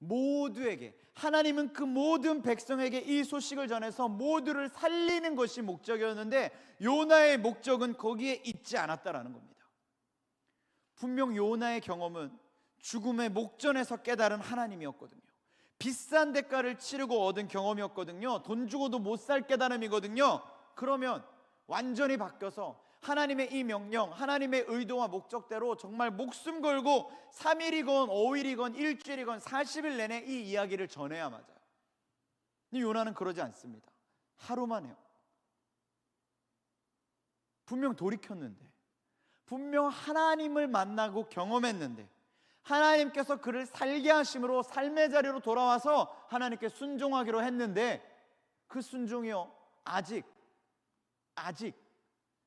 모두에게, 하나님은 그 모든 백성에게 이 소식을 전해서 모두를 살리는 것이 목적이었는데 요나의 목적은 거기에 있지 않았다라는 겁니다. 분명 요나의 경험은 죽음의 목전에서 깨달은 하나님이었거든요. 비싼 대가를 치르고 얻은 경험이었거든요. 돈 주고도 못 살 깨달음이거든요. 그러면 완전히 바뀌어서 하나님의 이 명령, 하나님의 의도와 목적대로 정말 목숨 걸고 3일이건 5일이건 일주일이건 40일 내내 이 이야기를 전해야 맞아요. 근데 요나는 그러지 않습니다. 하루만 해요. 분명 돌이켰는데, 분명 하나님을 만나고 경험했는데, 하나님께서 그를 살게 하심으로 삶의 자리로 돌아와서 하나님께 순종하기로 했는데 그 순종이요 아직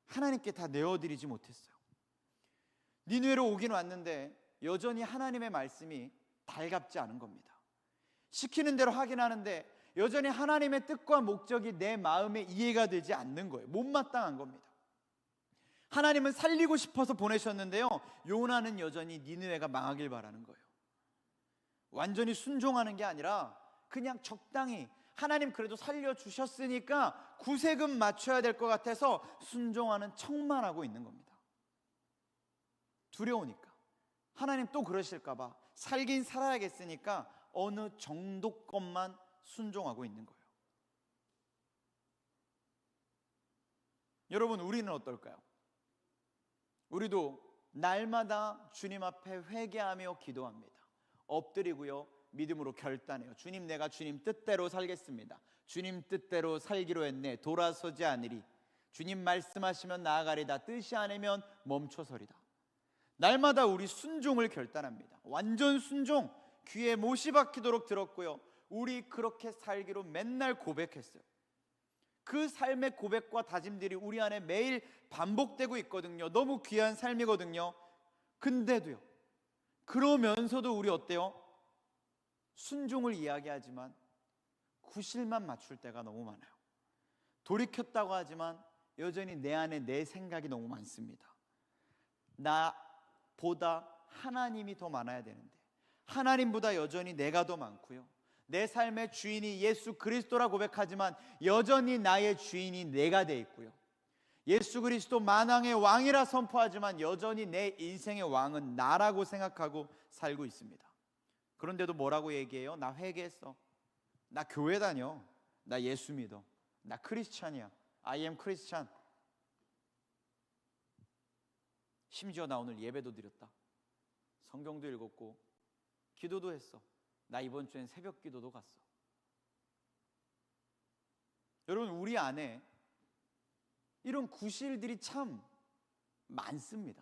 하나님께 다 내어드리지 못했어요. 니느웨로 오긴 왔는데 여전히 하나님의 말씀이 달갑지 않은 겁니다. 시키는 대로 하긴 하는데 여전히 하나님의 뜻과 목적이 내 마음에 이해가 되지 않는 거예요. 못마땅한 겁니다. 하나님은 살리고 싶어서 보내셨는데요, 요나는 여전히 니느웨가 망하길 바라는 거예요. 완전히 순종하는 게 아니라 그냥 적당히, 하나님 그래도 살려주셨으니까 구세금 맞춰야 될 것 같아서 순종하는 척만 하고 있는 겁니다. 두려우니까, 하나님 또 그러실까 봐 살긴 살아야겠으니까 어느 정도 것만 순종하고 있는 거예요. 여러분, 우리는 어떨까요? 우리도 날마다 주님 앞에 회개하며 기도합니다. 엎드리고요, 믿음으로 결단해요. 주님, 내가 주님 뜻대로 살겠습니다. 주님 뜻대로 살기로 했네. 돌아서지 않으리. 주님 말씀하시면 나아가리다. 뜻이 아니면 멈춰서리다. 날마다 우리 순종을 결단합니다. 완전 순종, 귀에 못이 박히도록 들었고요, 우리 그렇게 살기로 맨날 고백했어요. 그 삶의 고백과 다짐들이 우리 안에 매일 반복되고 있거든요. 너무 귀한 삶이거든요. 근데도요, 그러면서도 우리 어때요? 순종을 이야기하지만 구실만 맞출 때가 너무 많아요. 돌이켰다고 하지만 여전히 내 안에 내 생각이 너무 많습니다. 나보다 하나님이 더 많아야 되는데 하나님보다 여전히 내가 더 많고요, 내 삶의 주인이 예수 그리스도라 고백하지만 여전히 나의 주인이 내가 돼 있고요, 예수 그리스도 만왕의 왕이라 선포하지만 여전히 내 인생의 왕은 나라고 생각하고 살고 있습니다. 그런데도 뭐라고 얘기해요? 나 회개했어, 나 교회 다녀, 나 예수 믿어, 나 크리스찬이야, I am 크리스찬. 심지어 나 오늘 예배도 드렸다, 성경도 읽었고 기도도 했어, 나 이번 주엔 새벽 기도도 갔어. 여러분, 우리 안에 이런 구실들이 참 많습니다.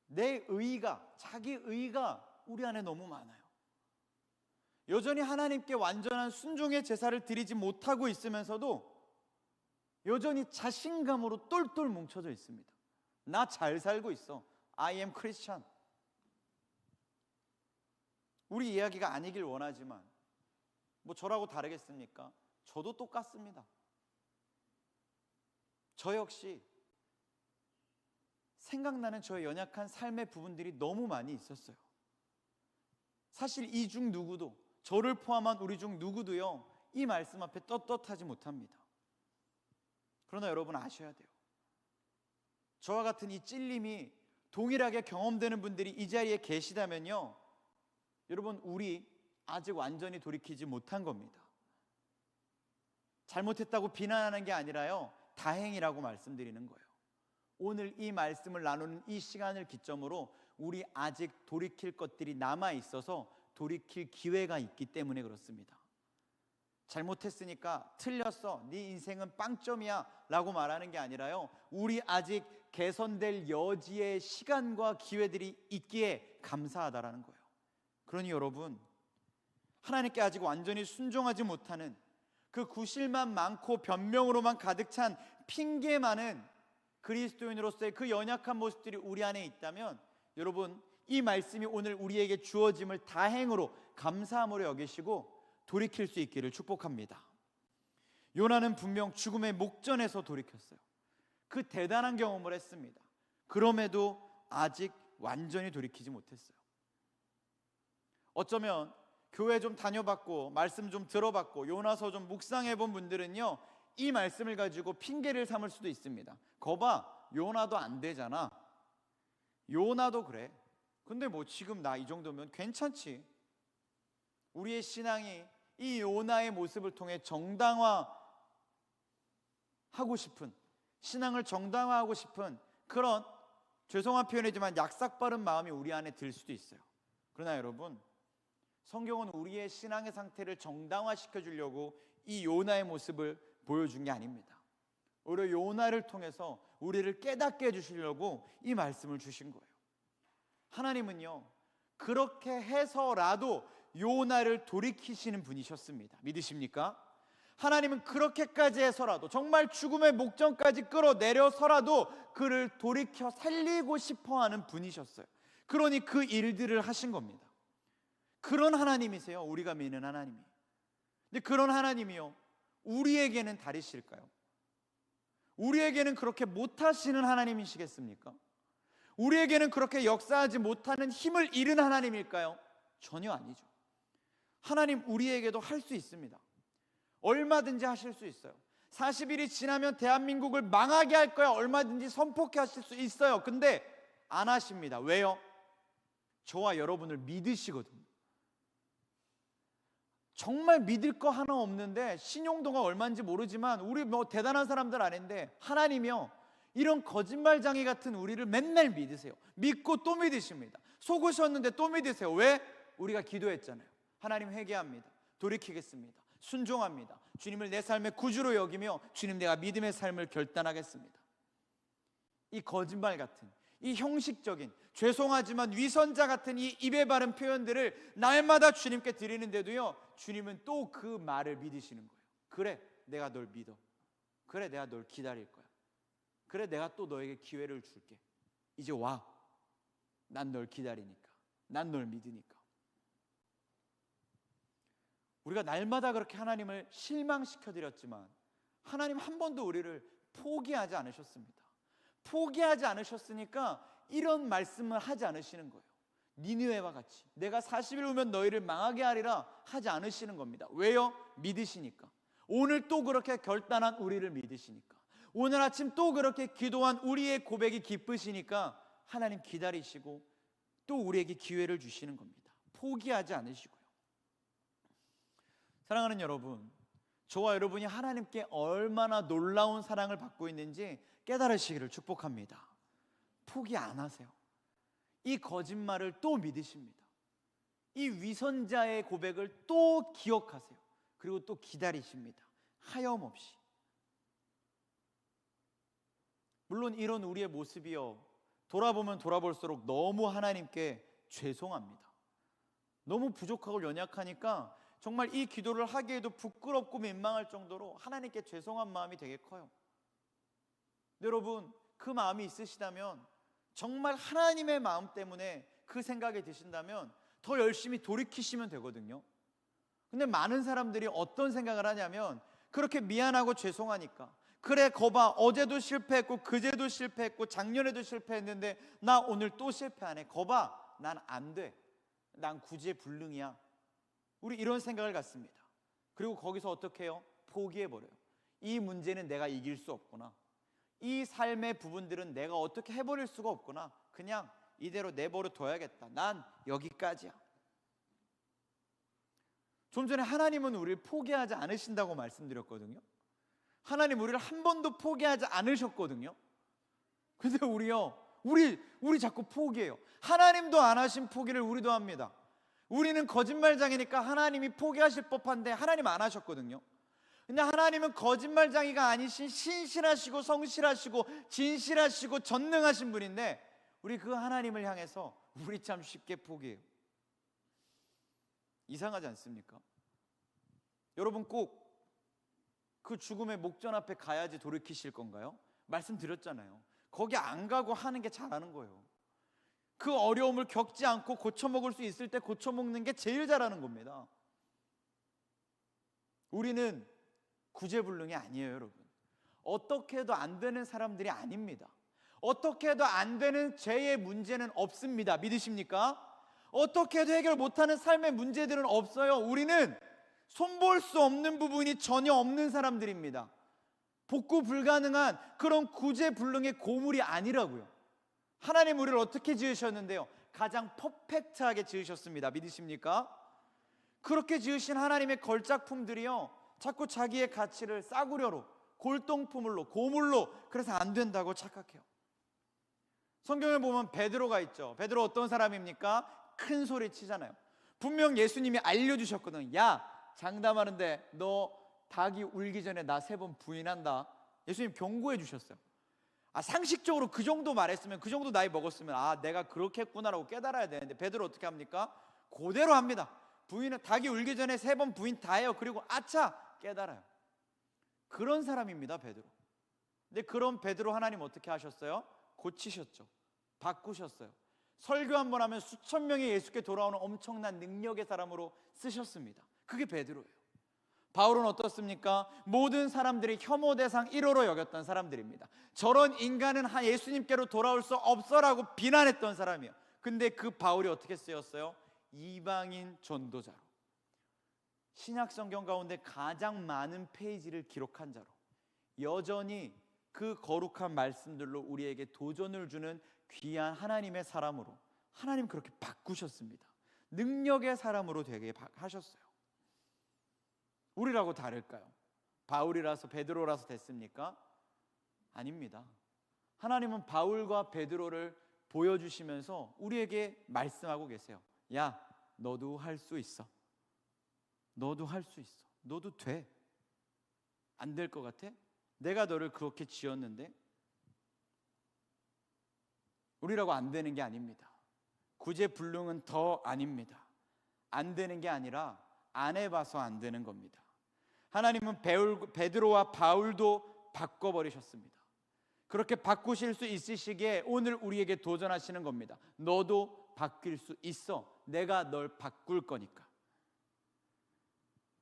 내 의가, 자기 의가 우리 안에 너무 많아요. 여전히 하나님께 완전한 순종의 제사를 드리지 못하고 있으면서도 여전히 자신감으로 똘똘 뭉쳐져 있습니다. 나 잘 살고 있어, I am Christian. 우리 이야기가 아니길 원하지만 뭐 저라고 다르겠습니까? 저도 똑같습니다. 저 역시 생각나는 저의 연약한 삶의 부분들이 너무 많이 있었어요. 사실 이 중 누구도, 저를 포함한 우리 중 누구도요, 이 말씀 앞에 떳떳하지 못합니다. 그러나 여러분 아셔야 돼요. 저와 같은 이 찔림이 동일하게 경험되는 분들이 이 자리에 계시다면요, 여러분, 우리 아직 완전히 돌이키지 못한 겁니다. 잘못했다고 비난하는 게 아니라요, 다행이라고 말씀드리는 거예요. 오늘 이 말씀을 나누는 이 시간을 기점으로 우리 아직 돌이킬 것들이 남아 있어서 돌이킬 기회가 있기 때문에 그렇습니다. 잘못했으니까 틀렸어, 네 인생은 빵점이야 라고 말하는 게 아니라요, 우리 아직 개선될 여지의 시간과 기회들이 있기에 감사하다라는 거예요. 그러니 여러분, 하나님께 아직 완전히 순종하지 못하는 그 구실만 많고 변명으로만 가득 찬 핑계 많은 그리스도인으로서의 그 연약한 모습들이 우리 안에 있다면, 여러분, 이 말씀이 오늘 우리에게 주어짐을 다행으로, 감사함으로 여기시고 돌이킬 수 있기를 축복합니다. 요나는 분명 죽음의 목전에서 돌이켰어요. 그 대단한 경험을 했습니다. 그럼에도 아직 완전히 돌이키지 못했어요. 어쩌면 교회 좀 다녀봤고 말씀 좀 들어봤고 요나서 좀 묵상해본 분들은요, 이 말씀을 가지고 핑계를 삼을 수도 있습니다. 거봐, 요나도 안 되잖아, 요나도 그래, 근데 뭐 지금 나 이 정도면 괜찮지. 우리의 신앙이 이 요나의 모습을 통해 정당화하고 싶은, 신앙을 정당화하고 싶은 그런, 죄송한 표현이지만 약삭빠른 마음이 우리 안에 들 수도 있어요. 그러나 여러분, 성경은 우리의 신앙의 상태를 정당화시켜 주려고 이 요나의 모습을 보여준 게 아닙니다. 오히려 요나를 통해서 우리를 깨닫게 해주시려고 이 말씀을 주신 거예요. 하나님은요, 그렇게 해서라도 요나를 돌이키시는 분이셨습니다. 믿으십니까? 하나님은 그렇게까지 해서라도, 정말 죽음의 목전까지 끌어내려서라도 그를 돌이켜 살리고 싶어하는 분이셨어요. 그러니 그 일들을 하신 겁니다. 그런 하나님이세요, 우리가 믿는 하나님이. 근데 그런 하나님이요, 우리에게는 다르실까요? 우리에게는 그렇게 못하시는 하나님이시겠습니까? 우리에게는 그렇게 역사하지 못하는 힘을 잃은 하나님일까요? 전혀 아니죠. 하나님 우리에게도 할 수 있습니다. 얼마든지 하실 수 있어요. 40일이 지나면 대한민국을 망하게 할 거야, 얼마든지 선포케 하실 수 있어요. 근데 안 하십니다. 왜요? 저와 여러분을 믿으시거든요. 정말 믿을 거 하나 없는데, 신용도가 얼마인지 모르지만 우리 뭐 대단한 사람들 아닌데, 하나님이요, 이런 거짓말장애 같은 우리를 맨날 믿으세요. 믿고 또 믿으십니다. 속으셨는데 또 믿으세요. 왜? 우리가 기도했잖아요. 하나님 회개합니다. 돌이키겠습니다. 순종합니다. 주님을 내 삶의 구주로 여기며 주님, 내가 믿음의 삶을 결단하겠습니다. 이 거짓말 같은, 이 형식적인, 죄송하지만 위선자 같은 이 입에 바른 표현들을 날마다 주님께 드리는데도요, 주님은 또 그 말을 믿으시는 거예요. 그래, 내가 널 믿어. 그래, 내가 널 기다릴 거야. 그래, 내가 또 너에게 기회를 줄게. 이제 와. 난 널 기다리니까. 난 널 믿으니까. 우리가 날마다 그렇게 하나님을 실망시켜드렸지만 하나님 한 번도 우리를 포기하지 않으셨습니다. 포기하지 않으셨으니까 이런 말씀을 하지 않으시는 거예요. 니느웨와 같이 내가 40일 후면 너희를 망하게 하리라 하지 않으시는 겁니다. 왜요? 믿으시니까. 오늘 또 그렇게 결단한 우리를 믿으시니까. 오늘 아침 또 그렇게 기도한 우리의 고백이 기쁘시니까 하나님 기다리시고 또 우리에게 기회를 주시는 겁니다. 포기하지 않으시고요. 사랑하는 여러분, 저와 여러분이 하나님께 얼마나 놀라운 사랑을 받고 있는지 깨달으시기를 축복합니다. 포기 안 하세요. 이 거짓말을 또 믿으십니다. 이 위선자의 고백을 또 기억하세요. 그리고 또 기다리십니다. 하염없이. 물론 이런 우리의 모습이요, 돌아보면 돌아볼수록 너무 하나님께 죄송합니다. 너무 부족하고 연약하니까 정말 이 기도를 하기에도 부끄럽고 민망할 정도로 하나님께 죄송한 마음이 되게 커요. 여러분, 그 마음이 있으시다면, 정말 하나님의 마음 때문에 그 생각이 드신다면 더 열심히 돌이키시면 되거든요. 근데 많은 사람들이 어떤 생각을 하냐면, 그렇게 미안하고 죄송하니까, 그래 거봐, 어제도 실패했고 그제도 실패했고 작년에도 실패했는데 나 오늘 또 실패하네. 거봐, 난 안 돼. 난 구제불능이야. 우리 이런 생각을 갖습니다. 그리고 거기서 어떻게 해요? 포기해버려요. 이 문제는 내가 이길 수 없구나. 이 삶의 부분들은 내가 어떻게 해버릴 수가 없구나. 그냥 이대로 내버려 둬야겠다. 난 여기까지야. 좀 전에 하나님은 우리를 포기하지 않으신다고 말씀드렸거든요. 하나님 우리를 한 번도 포기하지 않으셨거든요. 근데 우리요, 우리 자꾸 포기해요. 하나님도 안 하신 포기를 우리도 합니다. 우리는 거짓말장이니까 하나님이 포기하실 법한데 하나님 안 하셨거든요. 근데 하나님은 거짓말장이가 아니신 신실하시고 성실하시고 진실하시고 전능하신 분인데, 우리 그 하나님을 향해서 우리 참 쉽게 포기해요. 이상하지 않습니까? 여러분, 꼭 그 죽음의 목전 앞에 가야지 돌이키실 건가요? 말씀드렸잖아요. 거기 안 가고 하는 게 잘하는 거예요. 그 어려움을 겪지 않고 고쳐먹을 수 있을 때 고쳐먹는 게 제일 잘하는 겁니다. 우리는 구제불능이 아니에요, 여러분. 어떻게 해도 안 되는 사람들이 아닙니다. 어떻게 해도 안 되는 죄의 문제는 없습니다. 믿으십니까? 어떻게 해도 해결 못하는 삶의 문제들은 없어요. 우리는 손볼 수 없는 부분이 전혀 없는 사람들입니다. 복구 불가능한 그런 구제불능의 고물이 아니라고요. 하나님 우리를 어떻게 지으셨는데요? 가장 퍼펙트하게 지으셨습니다. 믿으십니까? 그렇게 지으신 하나님의 걸작품들이요, 자꾸 자기의 가치를 싸구려로, 골동품으로, 고물로, 그래서 안 된다고 착각해요. 성경에 보면 베드로가 있죠. 베드로 어떤 사람입니까? 큰 소리 치잖아요. 분명 예수님이 알려주셨거든. 야, 장담하는데 너 닭이 울기 전에 나 3번 부인한다. 예수님 경고해 주셨어요. 상식적으로 그 정도 말했으면, 그 정도 나이 먹었으면 내가 그렇게 했구나라고 깨달아야 되는데 베드로 어떻게 합니까? 그대로 합니다. 부인은 닭이 울기 전에 3번 부인 다 해요. 그리고 아차 깨달아요. 그런 사람입니다, 베드로. 근데 그런 베드로 하나님 어떻게 하셨어요? 고치셨죠. 바꾸셨어요. 설교 한 번 하면 수천 명이 예수께 돌아오는 엄청난 능력의 사람으로 쓰셨습니다. 그게 베드로예요. 바울은 어떻습니까? 모든 사람들이 혐오 대상 1호로 여겼던 사람들입니다. 저런 인간은 예수님께로 돌아올 수 없어라고 비난했던 사람이에요. 근데 그 바울이 어떻게 쓰였어요? 이방인 전도자로, 신약 성경 가운데 가장 많은 페이지를 기록한 자로, 여전히 그 거룩한 말씀들로 우리에게 도전을 주는 귀한 하나님의 사람으로 하나님 그렇게 바꾸셨습니다. 능력의 사람으로 되게 하셨어요. 우리라고 다를까요? 바울이라서 베드로라서 됐습니까? 아닙니다. 하나님은 바울과 베드로를 보여주시면서 우리에게 말씀하고 계세요. 야, 너도 할 수 있어. 너도 할 수 있어. 너도 돼. 안 될 것 같아? 내가 너를 그렇게 지었는데. 우리라고 안 되는 게 아닙니다. 구제불능은 더 아닙니다. 안 되는 게 아니라 안 해봐서 안 되는 겁니다. 하나님은 베드로와 바울도 바꿔버리셨습니다. 그렇게 바꾸실 수 있으시기에 오늘 우리에게 도전하시는 겁니다. 너도 바뀔 수 있어. 내가 널 바꿀 거니까.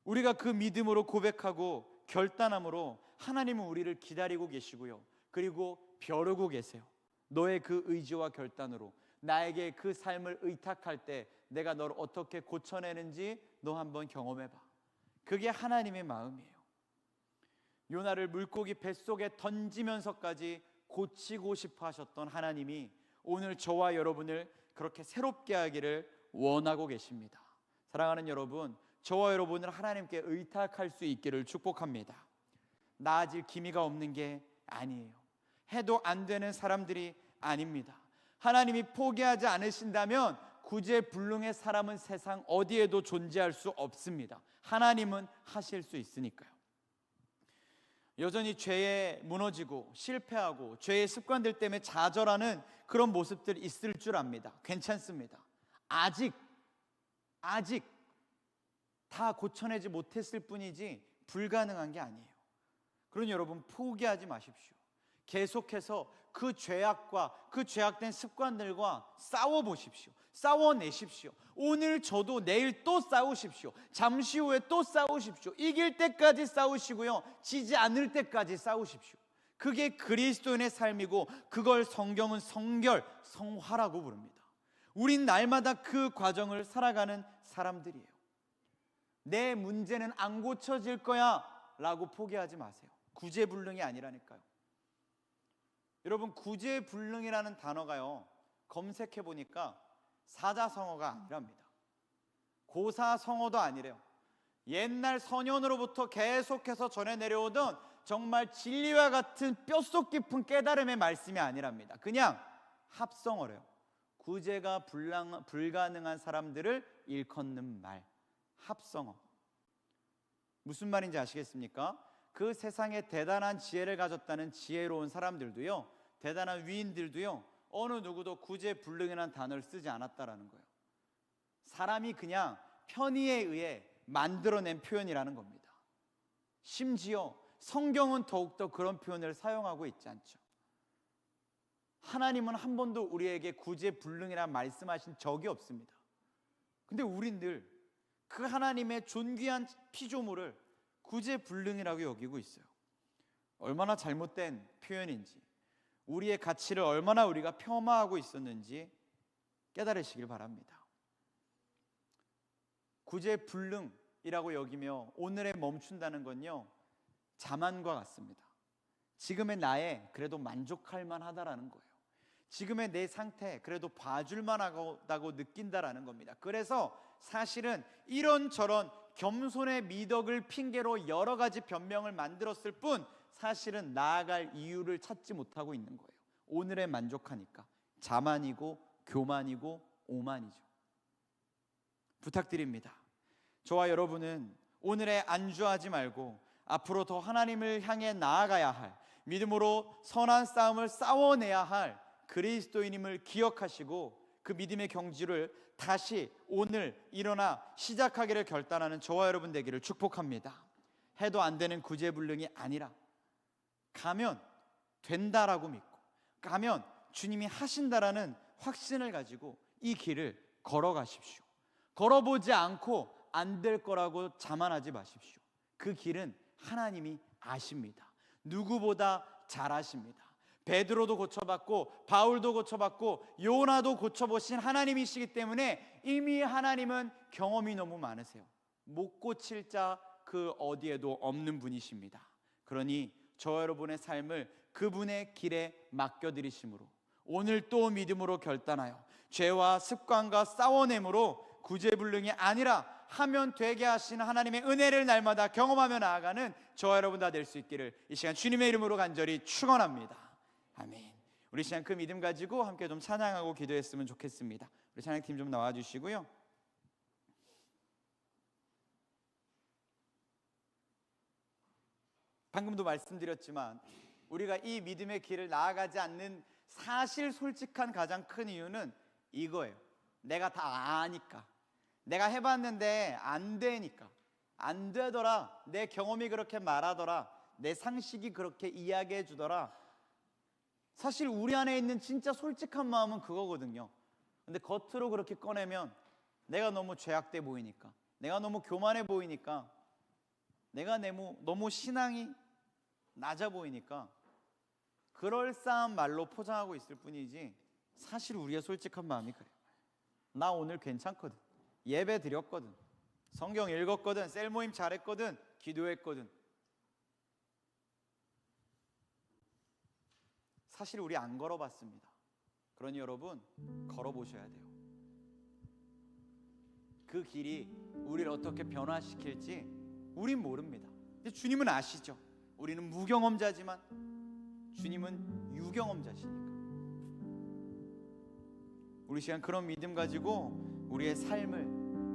우리가 그 믿음으로 고백하고 결단함으로 하나님은 우리를 기다리고 계시고요. 그리고 벼르고 계세요. 너의 그 의지와 결단으로 나에게 그 삶을 의탁할 때 내가 너를 어떻게 고쳐내는지 너 한번 경험해봐. 그게 하나님의 마음이에요. 요나를 물고기 뱃속에 던지면서까지 고치고 싶어 하셨던 하나님이 오늘 저와 여러분을 그렇게 새롭게 하기를 원하고 계십니다. 사랑하는 여러분, 저와 여러분을 하나님께 의탁할 수 있기를 축복합니다. 나아질 기미가 없는 게 아니에요. 해도 안 되는 사람들이 아닙니다. 하나님이 포기하지 않으신다면 구제불능의 사람은 세상 어디에도 존재할 수 없습니다. 하나님은 하실 수 있으니까요. 여전히 죄에 무너지고 실패하고 죄의 습관들 때문에 좌절하는 그런 모습들이 있을 줄 압니다. 괜찮습니다. 아직 다 고쳐내지 못했을 뿐이지 불가능한 게 아니에요. 그러니 여러분 포기하지 마십시오. 계속해서 그 죄악과 그 죄악된 습관들과 싸워보십시오. 싸워내십시오. 오늘 저도 내일 또 싸우십시오. 잠시 후에 또 싸우십시오. 이길 때까지 싸우시고요, 지지 않을 때까지 싸우십시오. 그게 그리스도인의 삶이고 그걸 성경은 성결, 성화라고 부릅니다. 우린 날마다 그 과정을 살아가는 사람들이에요. 내 문제는 안 고쳐질 거야 라고 포기하지 마세요. 구제불능이 아니라니까요. 여러분, 구제불능이라는 단어가요, 검색해 보니까 사자성어가 아니랍니다. 고사성어도 아니래요. 옛날 선현으로부터 계속해서 전해 내려오던 정말 진리와 같은 뼛속 깊은 깨달음의 말씀이 아니랍니다. 그냥 합성어래요. 구제가 불가능한 사람들을 일컫는 말, 합성어. 무슨 말인지 아시겠습니까? 그 세상에 대단한 지혜를 가졌다는 지혜로운 사람들도요, 대단한 위인들도요, 어느 누구도 구제불능이라는 단어를 쓰지 않았다라는 거예요. 사람이 그냥 편의에 의해 만들어낸 표현이라는 겁니다. 심지어 성경은 더욱더 그런 표현을 사용하고 있지 않죠. 하나님은 한 번도 우리에게 구제불능이라는 말씀하신 적이 없습니다. 근데 우린 늘 그 하나님의 존귀한 피조물을 구제불능이라고 여기고 있어요. 얼마나 잘못된 표현인지, 우리의 가치를 얼마나 우리가 폄하하고 있었는지 깨달으시길 바랍니다. 구제불능이라고 여기며 오늘에 멈춘다는 건요, 자만과 같습니다. 지금의 나에 그래도 만족할 만하다라는 거예요. 지금의 내 상태 그래도 봐줄 만하다고 느낀다라는 겁니다. 그래서 사실은 이런저런 겸손의 미덕을 핑계로 여러 가지 변명을 만들었을 뿐 사실은 나아갈 이유를 찾지 못하고 있는 거예요. 오늘에 만족하니까 자만이고 교만이고 오만이죠. 부탁드립니다. 저와 여러분은 오늘에 안주하지 말고 앞으로 더 하나님을 향해 나아가야 할, 믿음으로 선한 싸움을 싸워내야 할 그리스도인임을 기억하시고 그 믿음의 경주를 다시 오늘 일어나 시작하기를 결단하는 저와 여러분 되기를 축복합니다. 해도 안 되는 구제불능이 아니라 가면 된다라고 믿고 가면 주님이 하신다라는 확신을 가지고 이 길을 걸어가십시오. 걸어보지 않고 안 될 거라고 자만하지 마십시오. 그 길은 하나님이 아십니다. 누구보다 잘 아십니다. 베드로도 고쳐봤고 바울도 고쳐봤고 요나도 고쳐보신 하나님이시기 때문에 이미 하나님은 경험이 너무 많으세요. 못 고칠 자 그 어디에도 없는 분이십니다. 그러니 저와 여러분의 삶을 그분의 길에 맡겨드리심으로 오늘 또 믿음으로 결단하여 죄와 습관과 싸워냄으로 구제불능이 아니라 하면 되게 하시는 하나님의 은혜를 날마다 경험하며 나아가는 저와 여러분 다 될 수 있기를 이 시간 주님의 이름으로 간절히 축원합니다. 아멘. 우리 시간 그 믿음 가지고 함께 좀 찬양하고 기도했으면 좋겠습니다. 우리 찬양팀 좀 나와주시고요. 방금도 말씀드렸지만 우리가 이 믿음의 길을 나아가지 않는 사실 솔직한 가장 큰 이유는 이거예요. 내가 다 아니까, 내가 해봤는데 안 되니까, 안 되더라, 내 경험이 그렇게 말하더라, 내 상식이 그렇게 이야기해 주더라. 사실 우리 안에 있는 진짜 솔직한 마음은 그거거든요. 근데 겉으로 그렇게 꺼내면 내가 너무 죄악돼 보이니까, 내가 너무 교만해 보이니까, 내가 너무 신앙이 낮아 보이니까 그럴싸한 말로 포장하고 있을 뿐이지 사실 우리의 솔직한 마음이 그래요. 나 오늘 괜찮거든, 예배 드렸거든, 성경 읽었거든, 셀 모임 잘했거든, 기도했거든. 사실 우리 안 걸어봤습니다. 그러니 여러분 걸어보셔야 돼요. 그 길이 우리를 어떻게 변화시킬지 우린 모릅니다. 근데 주님은 아시죠. 우리는 무경험자지만 주님은 유경험자시니까 우리 시간 그런 믿음 가지고 우리의 삶을,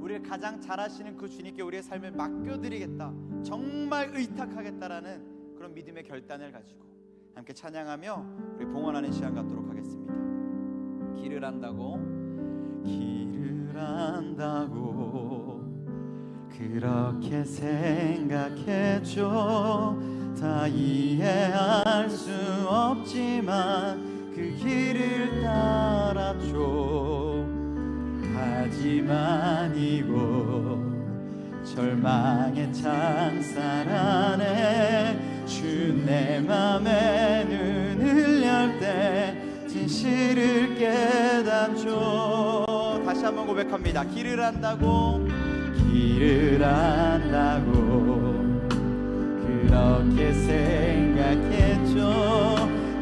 우리를 가장 잘 아시는 그 주님께 우리의 삶을 맡겨드리겠다, 정말 의탁하겠다라는 그런 믿음의 결단을 가지고 함께 찬양하며 우리 봉헌하는 시간 갖도록 하겠습니다. 길을 안다고, 길을 안다고 그렇게 생각했죠. 다 이해할 수 없지만 그 길을 따랐죠. 하지만 이곳 절망의 창살 안에 주 내 맘에 눈을 열 때 진실을 깨닫죠. 다시 한번 고백합니다. 길을 안다고, 길을 안다고 그렇게 생각했죠.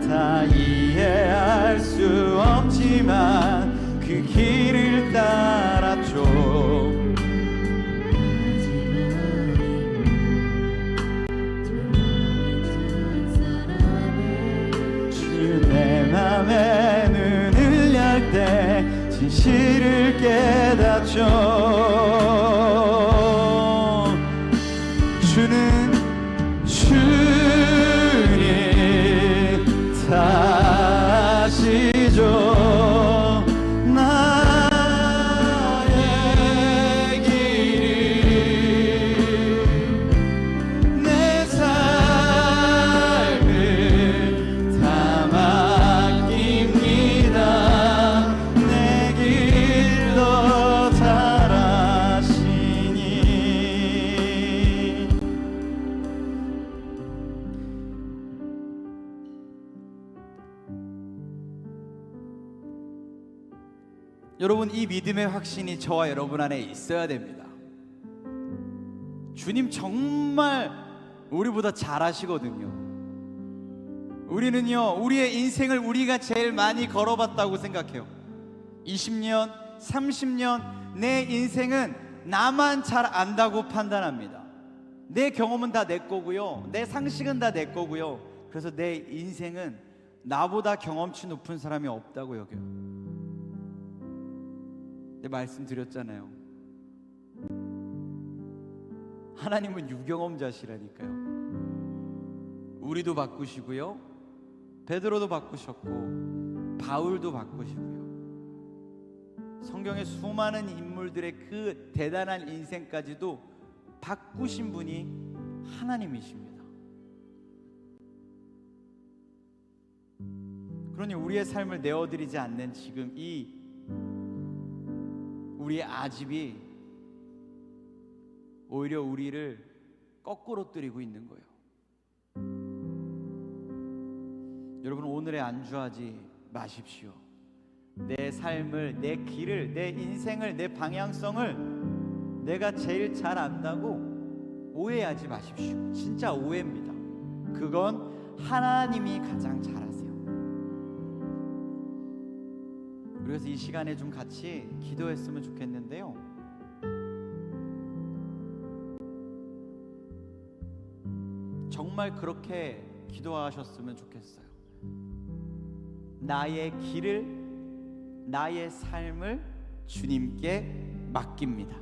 다 이해할 수 없지만 그 길을 따랐죠. 주 내 맘에 눈을 열 때 진실을 깨닫죠. 주는 주님 다 아시죠. 나의 길이 내 삶을 다 맡깁니다. 내 길도 잘 아시니. 여러분, 이 믿음의 확신이 저와 여러분 안에 있어야 됩니다. 주님 정말 우리보다 잘 아시거든요. 우리는요, 우리의 인생을 우리가 제일 많이 걸어봤다고 생각해요. 20년, 30년 내 인생은 나만 잘 안다고 판단합니다. 내 경험은 다 내 거고요, 내 상식은 다 내 거고요. 그래서 내 인생은 나보다 경험치 높은 사람이 없다고 여겨요. 말씀드렸잖아요. 하나님은 유경험자시라니까요. 우리도 바꾸시고요, 베드로도 바꾸셨고 바울도 바꾸시고요, 성경의 수많은 인물들의 그 대단한 인생까지도 바꾸신 분이 하나님이십니다. 그러니 우리의 삶을 내어드리지 않는 지금 이 우리의 아집이 오히려 우리를 거꾸로 뜨리고 있는 거예요. 여러분, 오늘에 안주하지 마십시오. 내 삶을, 내 길을, 내 인생을, 내 방향성을 내가 제일 잘 안다고 오해하지 마십시오. 진짜 오해입니다. 그건 하나님이 가장 잘 아세요. 그래서 이 시간에 좀 같이 기도했으면 좋겠는데요, 정말 그렇게 기도하셨으면 좋겠어요. 나의 길을, 나의 삶을 주님께 맡깁니다.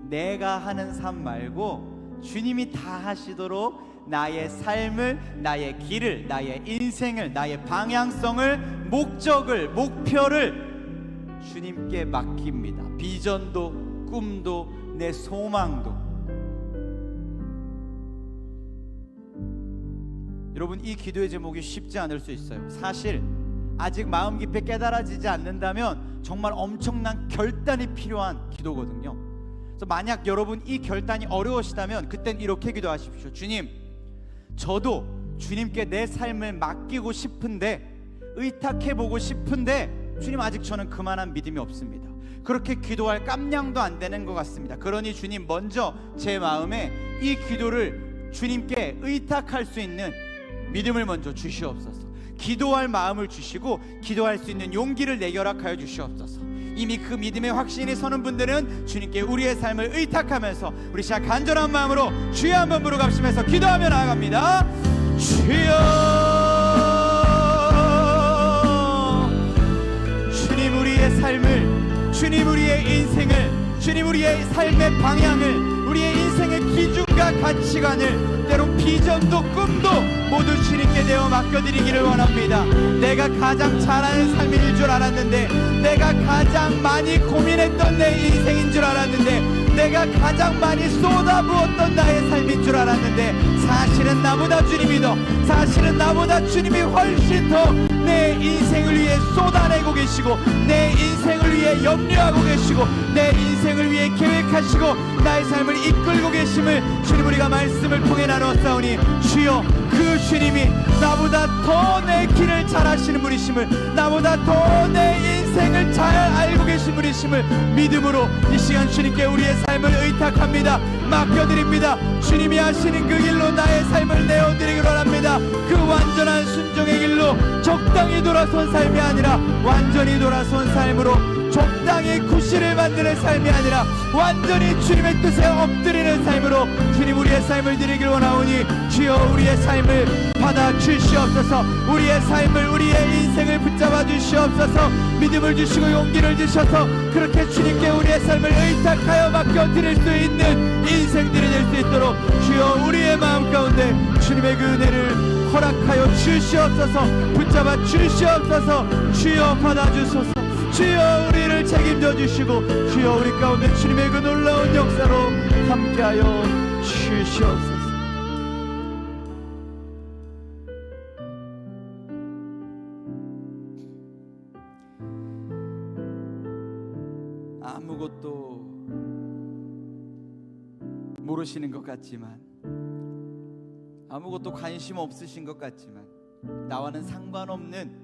내가 하는 삶 말고 주님이 다 하시도록 나의 삶을, 나의 길을, 나의 인생을, 나의 방향성을, 목적을, 목표를 주님께 맡깁니다. 비전도, 꿈도, 내 소망도. 여러분, 이 기도의 제목이 쉽지 않을 수 있어요. 사실 아직 마음 깊이 깨달아지지 않는다면 정말 엄청난 결단이 필요한 기도거든요. 그래서 만약 여러분 이 결단이 어려우시다면 그땐 이렇게 기도하십시오. 주님, 저도 주님께 내 삶을 맡기고 싶은데, 의탁해보고 싶은데 주님, 아직 저는 그만한 믿음이 없습니다. 그렇게 기도할 깜냥도 안 되는 것 같습니다. 그러니 주님, 먼저 제 마음에 이 기도를 주님께 의탁할 수 있는 믿음을 먼저 주시옵소서. 기도할 마음을 주시고 기도할 수 있는 용기를 내게 허락하여 주시옵소서. 이미 그 믿음의 확신이 서는 분들은 주님께 우리의 삶을 의탁하면서 우리 시작 간절한 마음으로 주여 한번 부르갑시면서 기도하며 나아갑니다. 주여, 주님 우리의 삶을, 주님 우리의 인생을, 주님 우리의 삶의 방향을, 우리의 인생의 기준과 가치관을, 때론 비전도 꿈도 모두 주님께 내어 맡겨드리기를 원합니다. 내가 가장 잘하는 삶일 줄 알았는데, 내가 가장 많이 고민했던 내 인생인 줄 알았는데, 내가 가장 많이 쏟아부었던 나의 삶인 줄 알았는데, 사실은 나보다 주님이 더, 사실은 나보다 주님이 훨씬 더 내 인생을 위해 쏟아내고 계시고, 내 인생을 위해 염려하고 계시고, 내 인생을 위해 계획하시고 나의 삶을 이끌고 계심을 주님 우리가 말씀을 통해 나누었사오니, 주여, 그 주님이 나보다 더 내 길을 잘 아시는 분이심을, 나보다 더 내 인생을 잘 알고 계신 분이심을 믿음으로 이 시간 주님께 우리의 삶을 의탁합니다. 맡겨드립니다. 주님이 하시는 그 길로 나의 삶을 내어드리기로 합니다. 그 완전한 순종의 길로 적당히 돌아선 삶이 아니라 완전히 돌아선 삶으로, 적당히 구실을 만드는 삶이 아니라 완전히 주님의 뜻에 엎드리는 삶으로 주님 우리의 삶을 드리길 원하오니, 주여 우리의 삶을 받아 주시옵소서. 우리의 삶을, 우리의 인생을 붙잡아 주시옵소서. 믿음을 주시고 용기를 주셔서 그렇게 주님께 우리의 삶을 의탁하여 맡겨드릴 수 있는 인생들이 될 수 있도록 주여 우리의 마음 가운데 주님의 그 은혜를 허락하여 주시옵소서. 붙잡아 주시옵소서. 주여 받아주소서. 주여 우리를 책임져 주시고, 주여 우리 가운데 주님의 그 놀라운 역사로 함께하여 주시옵소서. 아무것도 모르시는 것 같지만, 아무것도 관심 없으신 것 같지만, 나와는 상관없는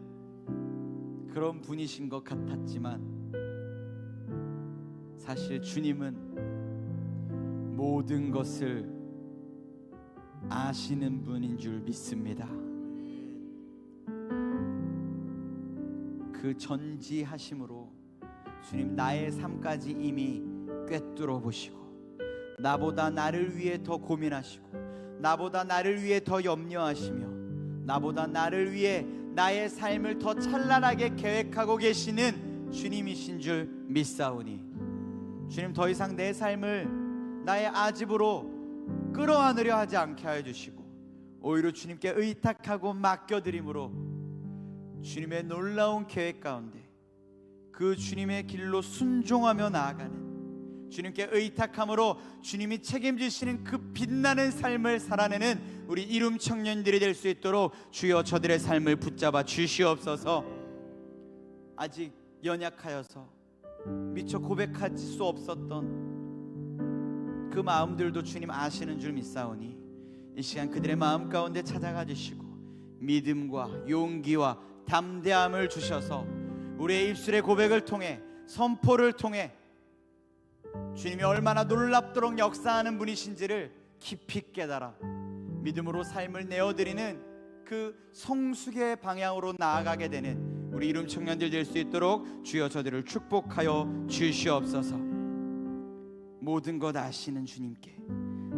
그런 분이신 것 같았지만, 사실 주님은 모든 것을 아시는 분인 줄 믿습니다. 그 전지하심으로 주님 나의 삶까지 이미 꿰뚫어 보시고, 나보다 나를 위해 더 고민하시고, 나보다 나를 위해 더 염려하시며, 나보다 나를 위해 나의 삶을 더 찬란하게 계획하고 계시는 주님이신 줄 믿사오니, 주님 더 이상 내 삶을 나의 아집으로 끌어안으려 하지 않게 하여 주시고, 오히려 주님께 의탁하고 맡겨드림으로 주님의 놀라운 계획 가운데 그 주님의 길로 순종하며 나아가는, 주님께 의탁함으로 주님이 책임지시는 그 빛나는 삶을 살아내는 우리 이룸 청년들이 될 수 있도록 주여 저들의 삶을 붙잡아 주시옵소서. 아직 연약하여서 미처 고백할 수 없었던 그 마음들도 주님 아시는 줄 믿사오니 이 시간 그들의 마음 가운데 찾아가 주시고 믿음과 용기와 담대함을 주셔서 우리의 입술의 고백을 통해, 선포를 통해 주님이 얼마나 놀랍도록 역사하는 분이신지를 깊이 깨달아 믿음으로 삶을 내어드리는 그 성숙의 방향으로 나아가게 되는 우리 이룸 청년들 될 수 있도록 주여 저들을 축복하여 주시옵소서. 모든 것 아시는 주님께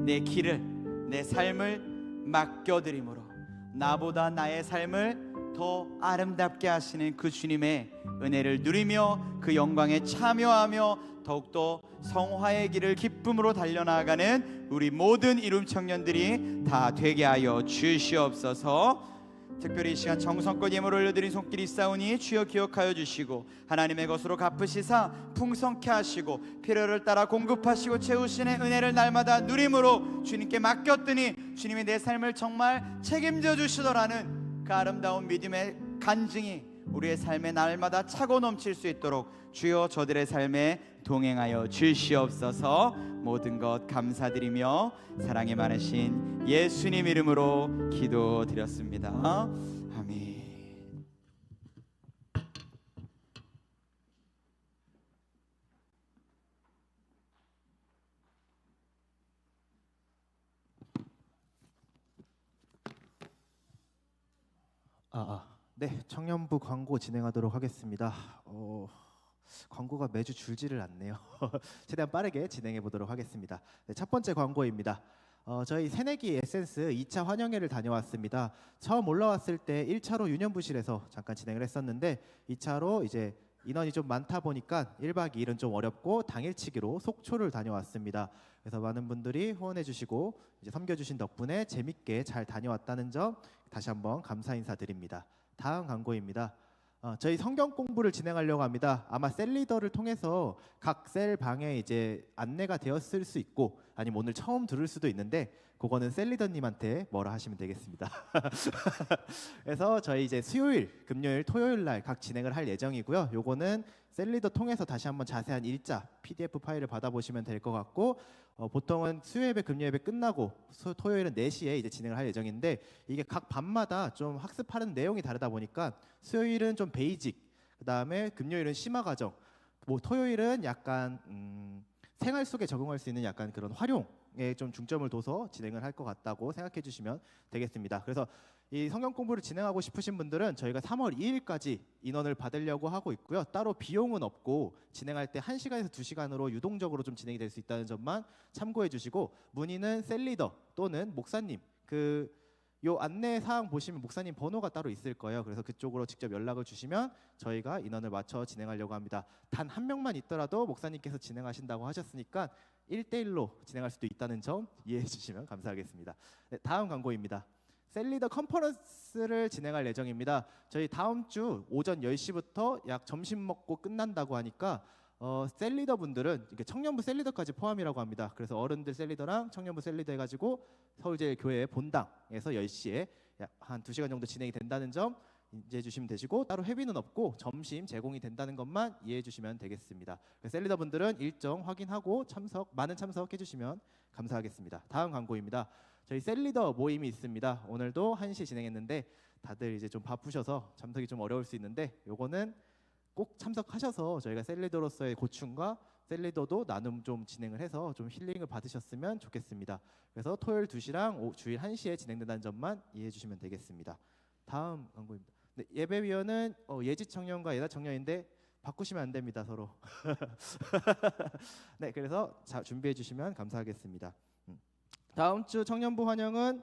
내 길을, 내 삶을 맡겨드림으로 나보다 나의 삶을 더 아름답게 하시는 그 주님의 은혜를 누리며 그 영광에 참여하며 더욱더 성화의 길을 기쁨으로 달려나가는 우리 모든 이룸 청년들이 다 되게 하여 주시옵소서. 특별히 이 시간 정성껏 예물 올려드린 손길이 있사오니 주여 기억하여 주시고 하나님의 것으로 갚으시사 풍성케 하시고 필요를 따라 공급하시고 채우시는 은혜를 날마다 누림으로 주님께 맡겼더니 주님이 내 삶을 정말 책임져 주시더라는 그 아름다운 믿음의 간증이 우리의 삶에 날마다 차고 넘칠 수 있도록 주여 저들의 삶에 동행하여 주시옵소서. 모든 것 감사드리며 사랑이 많으신 예수님 이름으로 기도드렸습니다. 아멘. 네, 청년부 광고 진행하도록 하겠습니다. 광고가 매주 줄지를 않네요. 최대한 빠르게 진행해 보도록 하겠습니다. 네, 첫 번째 광고입니다. 저희 새내기 에센스 2차 환영회를 다녀왔습니다. 처음 올라왔을 때 1차로 유년부실에서 잠깐 진행을 했었는데 2차로 이제 인원이 좀 많다 보니까 1박 2일은 좀 어렵고 당일치기로 속초를 다녀왔습니다. 그래서 많은 분들이 후원해 주시고 이제 섬겨 주신 덕분에 재밌게 잘 다녀왔다는 점 다시 한번 감사 인사드립니다. 다음 광고입니다. 저희 성경 공부를 진행하려고 합니다. 아마 셀리더를 통해서 각 셀 방에 이제 안내가 되었을 수 있고 아니면 오늘 처음 들을 수도 있는데 그거는 셀리더님한테 뭐라 하시면 되겠습니다. 그래서 저희 이제 수요일, 금요일, 토요일 날 각 진행을 할 예정이고요. 요거는 셀리더 통해서 다시 한번 자세한 일자 PDF 파일을 받아보시면 될 것 같고 보통은 수요 예배, 금요 예배 끝나고 토요일은 4시에 이제 진행을 할 예정인데 이게 각 밤마다 좀 학습하는 내용이 다르다 보니까 수요일은 좀 베이직, 그다음에 금요일은 심화 과정, 뭐 토요일은 약간 생활 속에 적용할 수 있는 약간 그런 활용에 좀 중점을 둬서 진행을 할 것 같다고 생각해 주시면 되겠습니다. 그래서 이 성경 공부를 진행하고 싶으신 분들은 저희가 3월 2일까지 인원을 받으려고 하고 있고요. 따로 비용은 없고 진행할 때 1시간에서 2시간으로 유동적으로 좀 진행이 될 수 있다는 점만 참고해 주시고 문의는 셀리더 또는 목사님 요 안내 사항 보시면 목사님 번호가 따로 있을 거예요. 그래서 그쪽으로 직접 연락을 주시면 저희가 인원을 맞춰 진행하려고 합니다. 단 한 명만 있더라도 목사님께서 진행하신다고 하셨으니까 1대1로 진행할 수도 있다는 점 이해해 주시면 감사하겠습니다. 네, 다음 광고입니다. 셀리더 컨퍼런스를 진행할 예정입니다. 저희 다음 주 오전 10시부터 약 점심 먹고 끝난다고 하니까 셀리더 분들은 이게 청년부 셀리더까지 포함이라고 합니다. 그래서 어른들 셀리더랑 청년부 셀리더 해가지고 서울제일교회 본당에서 10시에 약 한 2시간 정도 진행이 된다는 점 이해해 주시면 되시고 따로 회비는 없고 점심 제공이 된다는 것만 이해해 주시면 되겠습니다. 셀리더 분들은 일정 확인하고 많은 참석해 주시면 감사하겠습니다. 다음 광고입니다. 저희 셀리더 모임이 있습니다. 오늘도 1시 진행했는데 다들 이제 좀 바쁘셔서 참석이 좀 어려울 수 있는데 요거는 꼭 참석하셔서 저희가 셀리더로서의 고충과 셀리더도 나눔 좀 진행을 해서 좀 힐링을 받으셨으면 좋겠습니다. 그래서 토요일 2시랑 주일 1시에 진행된다는 점만 이해해 주시면 되겠습니다. 다음 광고입니다. 네, 예배위원은 예지 청년과 예다 청년인데 바꾸시면 안 됩니다, 서로. 네, 그래서 준비해 주시면 감사하겠습니다. 다음 주 청년부 환영은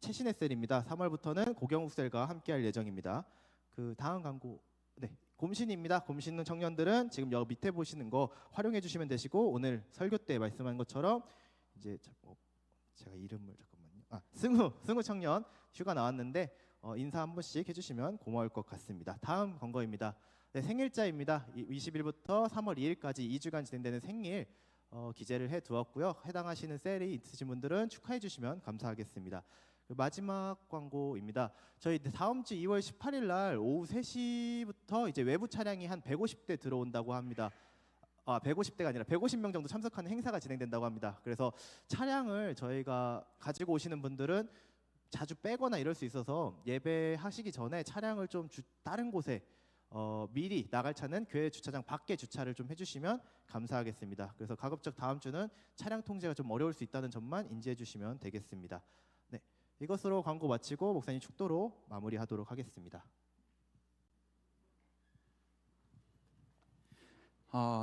최신의 셀입니다. 3월부터는 고경욱 셀과 함께할 예정입니다. 그 다음 광고, 네, 곰신입니다. 곰신은 청년들은 지금 여기 밑에 보시는 거 활용해 주시면 되시고 오늘 설교 때 말씀한 것처럼 이제 제가 이름을 잠깐만요. 승우 청년 휴가 나왔는데 인사 한 번씩 해주시면 고마울 것 같습니다. 다음 광고입니다. 네, 생일자입니다. 20일부터 3월 2일까지 2주간 진행되는 생일 기재를 해두었고요. 해당하시는 셀이 있으신 분들은 축하해 주시면 감사하겠습니다. 마지막 광고입니다. 저희 다음 주 2월 18일 날 오후 3시부터 이제 외부 차량이 한 150대 들어온다고 합니다. 150대가 아니라 150명 정도 참석하는 행사가 진행된다고 합니다. 그래서 차량을 저희가 가지고 오시는 분들은 자주 빼거나 이럴 수 있어서 예배하시기 전에 차량을 좀 다른 곳에 미리 나갈 차는 교회 주차장 밖에 주차를 좀 해주시면 감사하겠습니다. 그래서 가급적 다음 주는 차량 통제가 좀 어려울 수 있다는 점만 인지해 주시면 되겠습니다. 네, 이것으로 광고 마치고 목사님 축도로 마무리하도록 하겠습니다.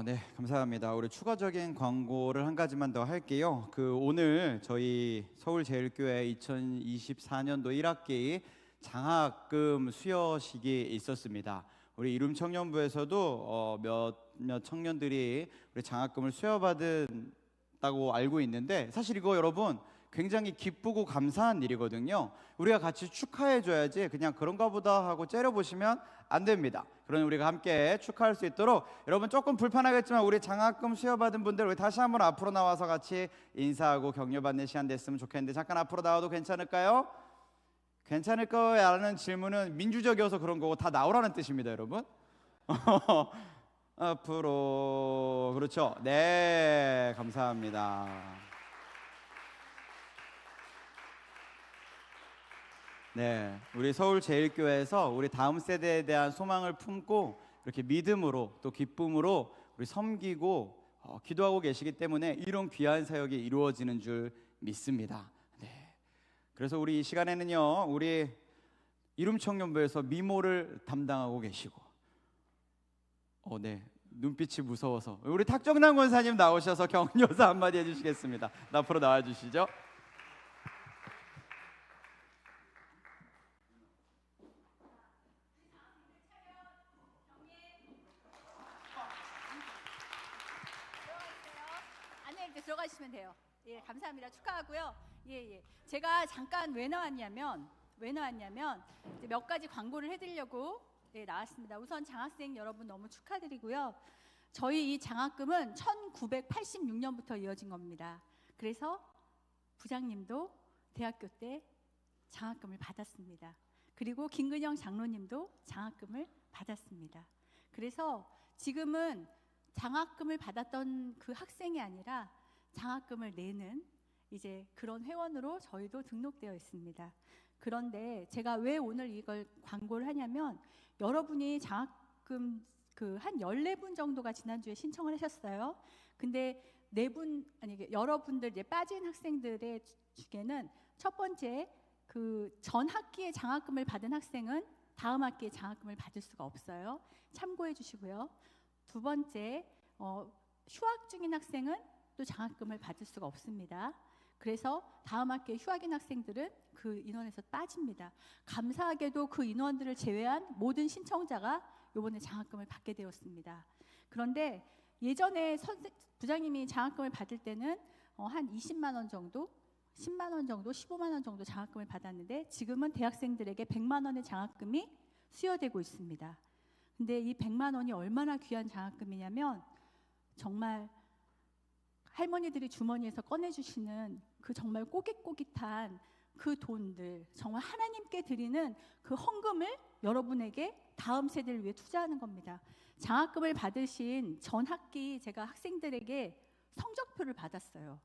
네, 감사합니다. 우리 추가적인 광고를 한 가지만 더 할게요. 오늘 저희 서울제일교회 2024년도 1학기 장학금 수여식이 있었습니다. 우리 이룸 청년부에서도 몇 청년들이 우리 장학금을 수여받았다고 알고 있는데, 사실 이거 여러분 굉장히 기쁘고 감사한 일이거든요. 우리가 같이 축하해 줘야지 그냥 그런가 보다 하고 째려보시면 안 됩니다. 그러니 우리가 함께 축하할 수 있도록, 여러분 조금 불편하겠지만 우리 장학금 수여받은 분들 우리 다시 한번 앞으로 나와서 같이 인사하고 격려받는 시간 됐으면 좋겠는데, 잠깐 앞으로 나와도 괜찮을까요? 괜찮을 거야라는 질문은 민주적이어서 그런 거고 다 나오라는 뜻입니다, 여러분. 앞으로. 그렇죠. 네, 감사합니다. 네, 우리 서울제일교회에서 우리 다음 세대에 대한 소망을 품고 이렇게 믿음으로 또 기쁨으로 우리 섬기고 기도하고 계시기 때문에 이런 귀한 사역이 이루어지는 줄 믿습니다. 네, 그래서 우리 이 시간에는요, 우리 이룸 청년부에서 미모를 담당하고 계시고, 네, 눈빛이 무서워서 우리 탁정남 권사님 나오셔서 격려사 한마디 해주시겠습니다. 앞으로 나와주시죠. 들어가시면 돼요. 예, 감사합니다. 축하하고요. 예. 제가 잠깐 왜 나왔냐면 이제 몇 가지 광고를 해드리려고 나왔습니다. 우선 장학생 여러분 너무 축하드리고요. 저희 이 장학금은 1986년부터 이어진 겁니다. 그래서 부장님도 대학교 때 장학금을 받았습니다. 그리고 김근영 장로님도 장학금을 받았습니다. 그래서 지금은 장학금을 받았던 그 학생이 아니라 장학금을 내는 이제 그런 회원으로 저희도 등록되어 있습니다. 그런데 제가 왜 오늘 이걸 광고를 하냐면, 여러분이 장학금 한 14분 정도가 지난주에 신청을 하셨어요. 근데 여러분들 이제 빠진 학생들의 중에는 첫 번째 전 학기에 장학금을 받은 학생은 다음 학기에 장학금을 받을 수가 없어요. 참고해 주시고요. 두 번째, 휴학 중인 학생은 또 장학금을 받을 수가 없습니다. 그래서 다음 학기에 휴학인 학생들은 그 인원에서 빠집니다. 감사하게도 그 인원들을 제외한 모든 신청자가 이번에 장학금을 받게 되었습니다. 그런데 예전에 부장님이 장학금을 받을 때는 한 20만 원 정도, 10만 원 정도, 15만 원 정도 장학금을 받았는데, 지금은 대학생들에게 100만 원의 장학금이 수여되고 있습니다. 근데 이 100만 원이 얼마나 귀한 장학금이냐면, 정말 할머니들이 주머니에서 꺼내주시는 그 정말 꼬깃꼬깃한 그 돈들, 정말 하나님께 드리는 그 헌금을 여러분에게 다음 세대를 위해 투자하는 겁니다. 장학금을 받으신 전 학기 제가 학생들에게 성적표를 받았어요.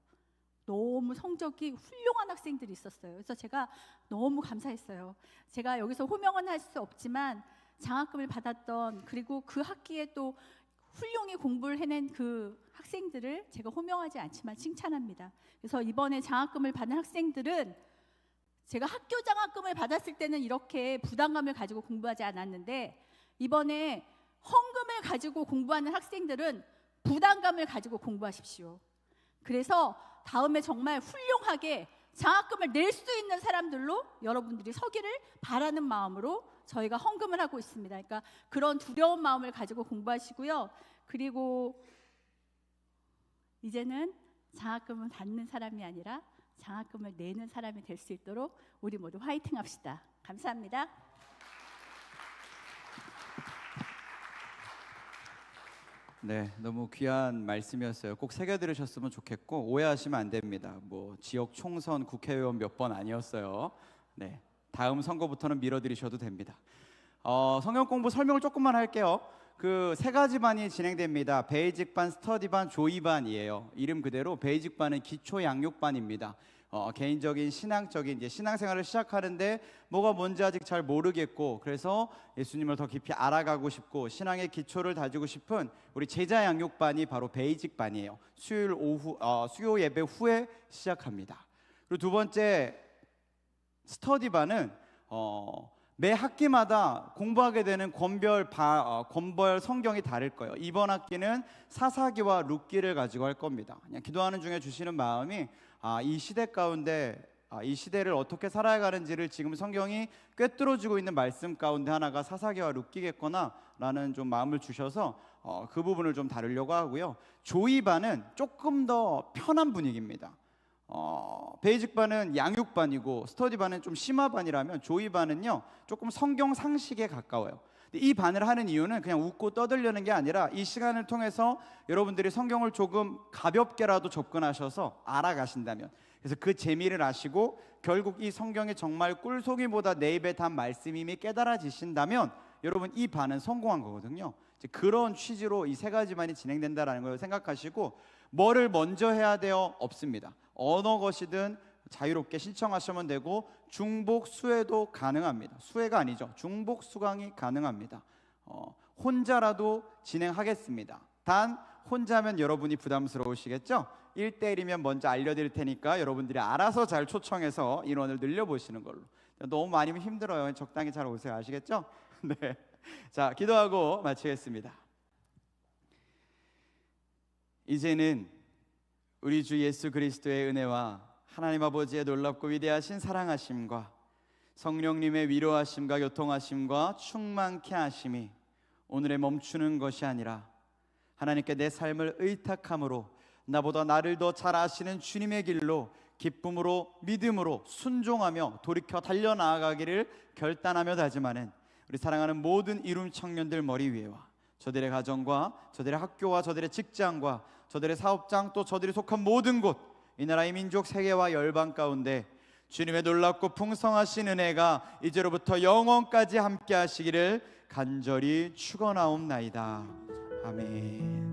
너무 성적이 훌륭한 학생들이 있었어요. 그래서 제가 너무 감사했어요. 제가 여기서 호명은 할 수 없지만 장학금을 받았던, 그리고 그 학기에 또 훌륭히 공부를 해낸 그 학생들을 제가 호명하지 않지만 칭찬합니다. 그래서 이번에 장학금을 받은 학생들은, 제가 학교 장학금을 받았을 때는 이렇게 부담감을 가지고 공부하지 않았는데, 이번에 헌금을 가지고 공부하는 학생들은 부담감을 가지고 공부하십시오. 그래서 다음에 정말 훌륭하게 장학금을 낼 수 있는 사람들로 여러분들이 서기를 바라는 마음으로 저희가 헌금을 하고 있습니다. 그러니까 그런 두려운 마음을 가지고 공부하시고요. 그리고 이제는 장학금을 받는 사람이 아니라 장학금을 내는 사람이 될 수 있도록 우리 모두 화이팅 합시다. 감사합니다. 네, 너무 귀한 말씀이었어요. 꼭 새겨 들으셨으면 좋겠고 오해하시면 안 됩니다. 뭐 지역 총선 국회의원 몇 번 아니었어요. 네, 다음 선거부터는 밀어드리셔도 됩니다. 성경 공부 설명을 조금만 할게요. 그 세 가지 반이 진행됩니다. 베이직반, 스터디반, 조이반이에요. 이름 그대로 베이직반은 기초 양육반입니다. 개인적인 신앙적인 이제 신앙생활을 시작하는데 뭐가 뭔지 아직 잘 모르겠고 그래서 예수님을 더 깊이 알아가고 싶고 신앙의 기초를 다지고 싶은 우리 제자 양육반이 바로 베이직반이에요. 수요일 오후 수요 예배 후에 시작합니다. 그리고 두 번째 스터디반은 매 학기마다 공부하게 되는 권별 성경이 다를 거예요. 이번 학기는 사사기와 룻기를 가지고 할 겁니다. 그냥 기도하는 중에 주시는 마음이 이 시대 가운데 이 시대를 어떻게 살아가는지를 지금 성경이 꿰뚫어주고 있는 말씀 가운데 하나가 사사기와 룻기겠거나 라는 좀 마음을 주셔서 그 부분을 좀 다루려고 하고요. 조이반은 조금 더 편한 분위기입니다. 베이직반은 양육반이고 스터디반은 좀 심화반이라면 조이반은요 조금 성경 상식에 가까워요. 이 반을 하는 이유는 그냥 웃고 떠들려는 게 아니라 이 시간을 통해서 여러분들이 성경을 조금 가볍게라도 접근하셔서 알아가신다면, 그래서 그 재미를 아시고 결국 이 성경이 정말 꿀송이보다 내 입에 단 말씀임이 깨달아지신다면 여러분 이 반은 성공한 거거든요. 이제 그런 취지로 이 세 가지만이 진행된다라는 걸 생각하시고 뭐를 먼저 해야 돼요? 없습니다. 어느 것이든 자유롭게 신청하시면 되고 중복 수회도 가능합니다. 수회가 아니죠. 중복 수강이 가능합니다. 혼자라도 진행하겠습니다. 단 혼자면 여러분이 부담스러우시겠죠? 1대1이면 먼저 알려드릴 테니까 여러분들이 알아서 잘 초청해서 인원을 늘려보시는 걸로. 너무 많이면 힘들어요. 적당히 잘 오세요. 아시겠죠? 네. 자, 기도하고 마치겠습니다. 이제는 우리 주 예수 그리스도의 은혜와 하나님 아버지의 놀랍고 위대하신 사랑하심과 성령님의 위로하심과 교통하심과 충만케 하심이 오늘에 멈추는 것이 아니라 하나님께 내 삶을 의탁함으로 나보다 나를 더 잘 아시는 주님의 길로 기쁨으로 믿음으로 순종하며 돌이켜 달려나아가기를 결단하며 다짐하는 우리 사랑하는 모든 이룸 청년들 머리 위에와 저들의 가정과 저들의 학교와 저들의 직장과 저들의 사업장 또 저들이 속한 모든 곳 이 나라의 민족 세계와 열방 가운데 주님의 놀랍고 풍성하신 은혜가 이제로부터 영원까지 함께 하시기를 간절히 축원하옵나이다. 아멘.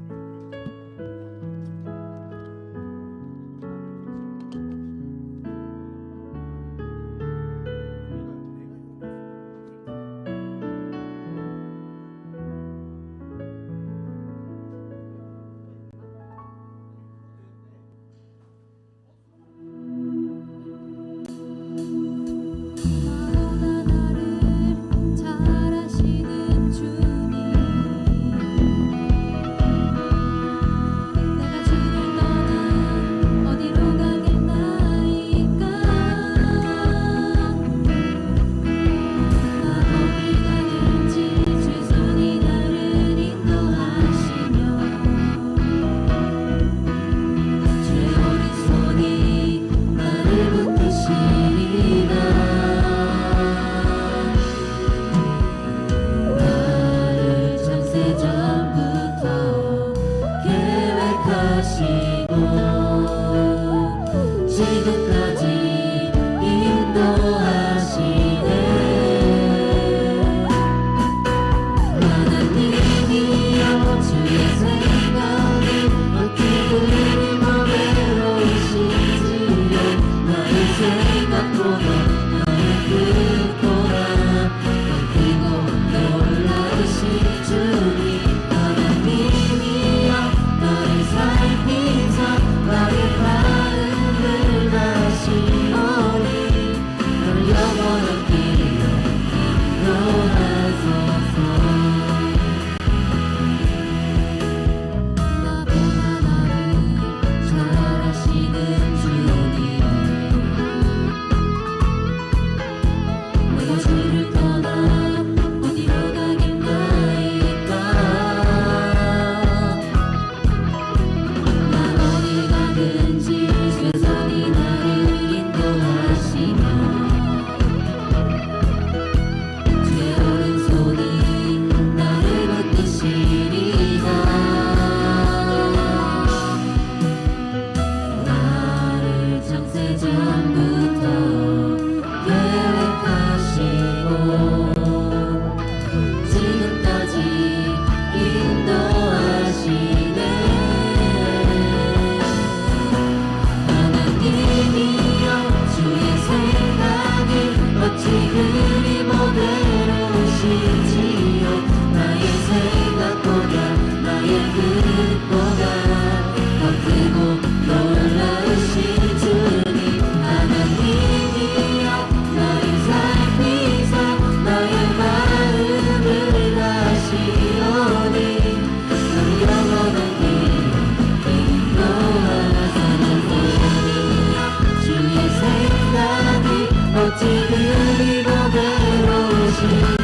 어찌 그리 복으로 오신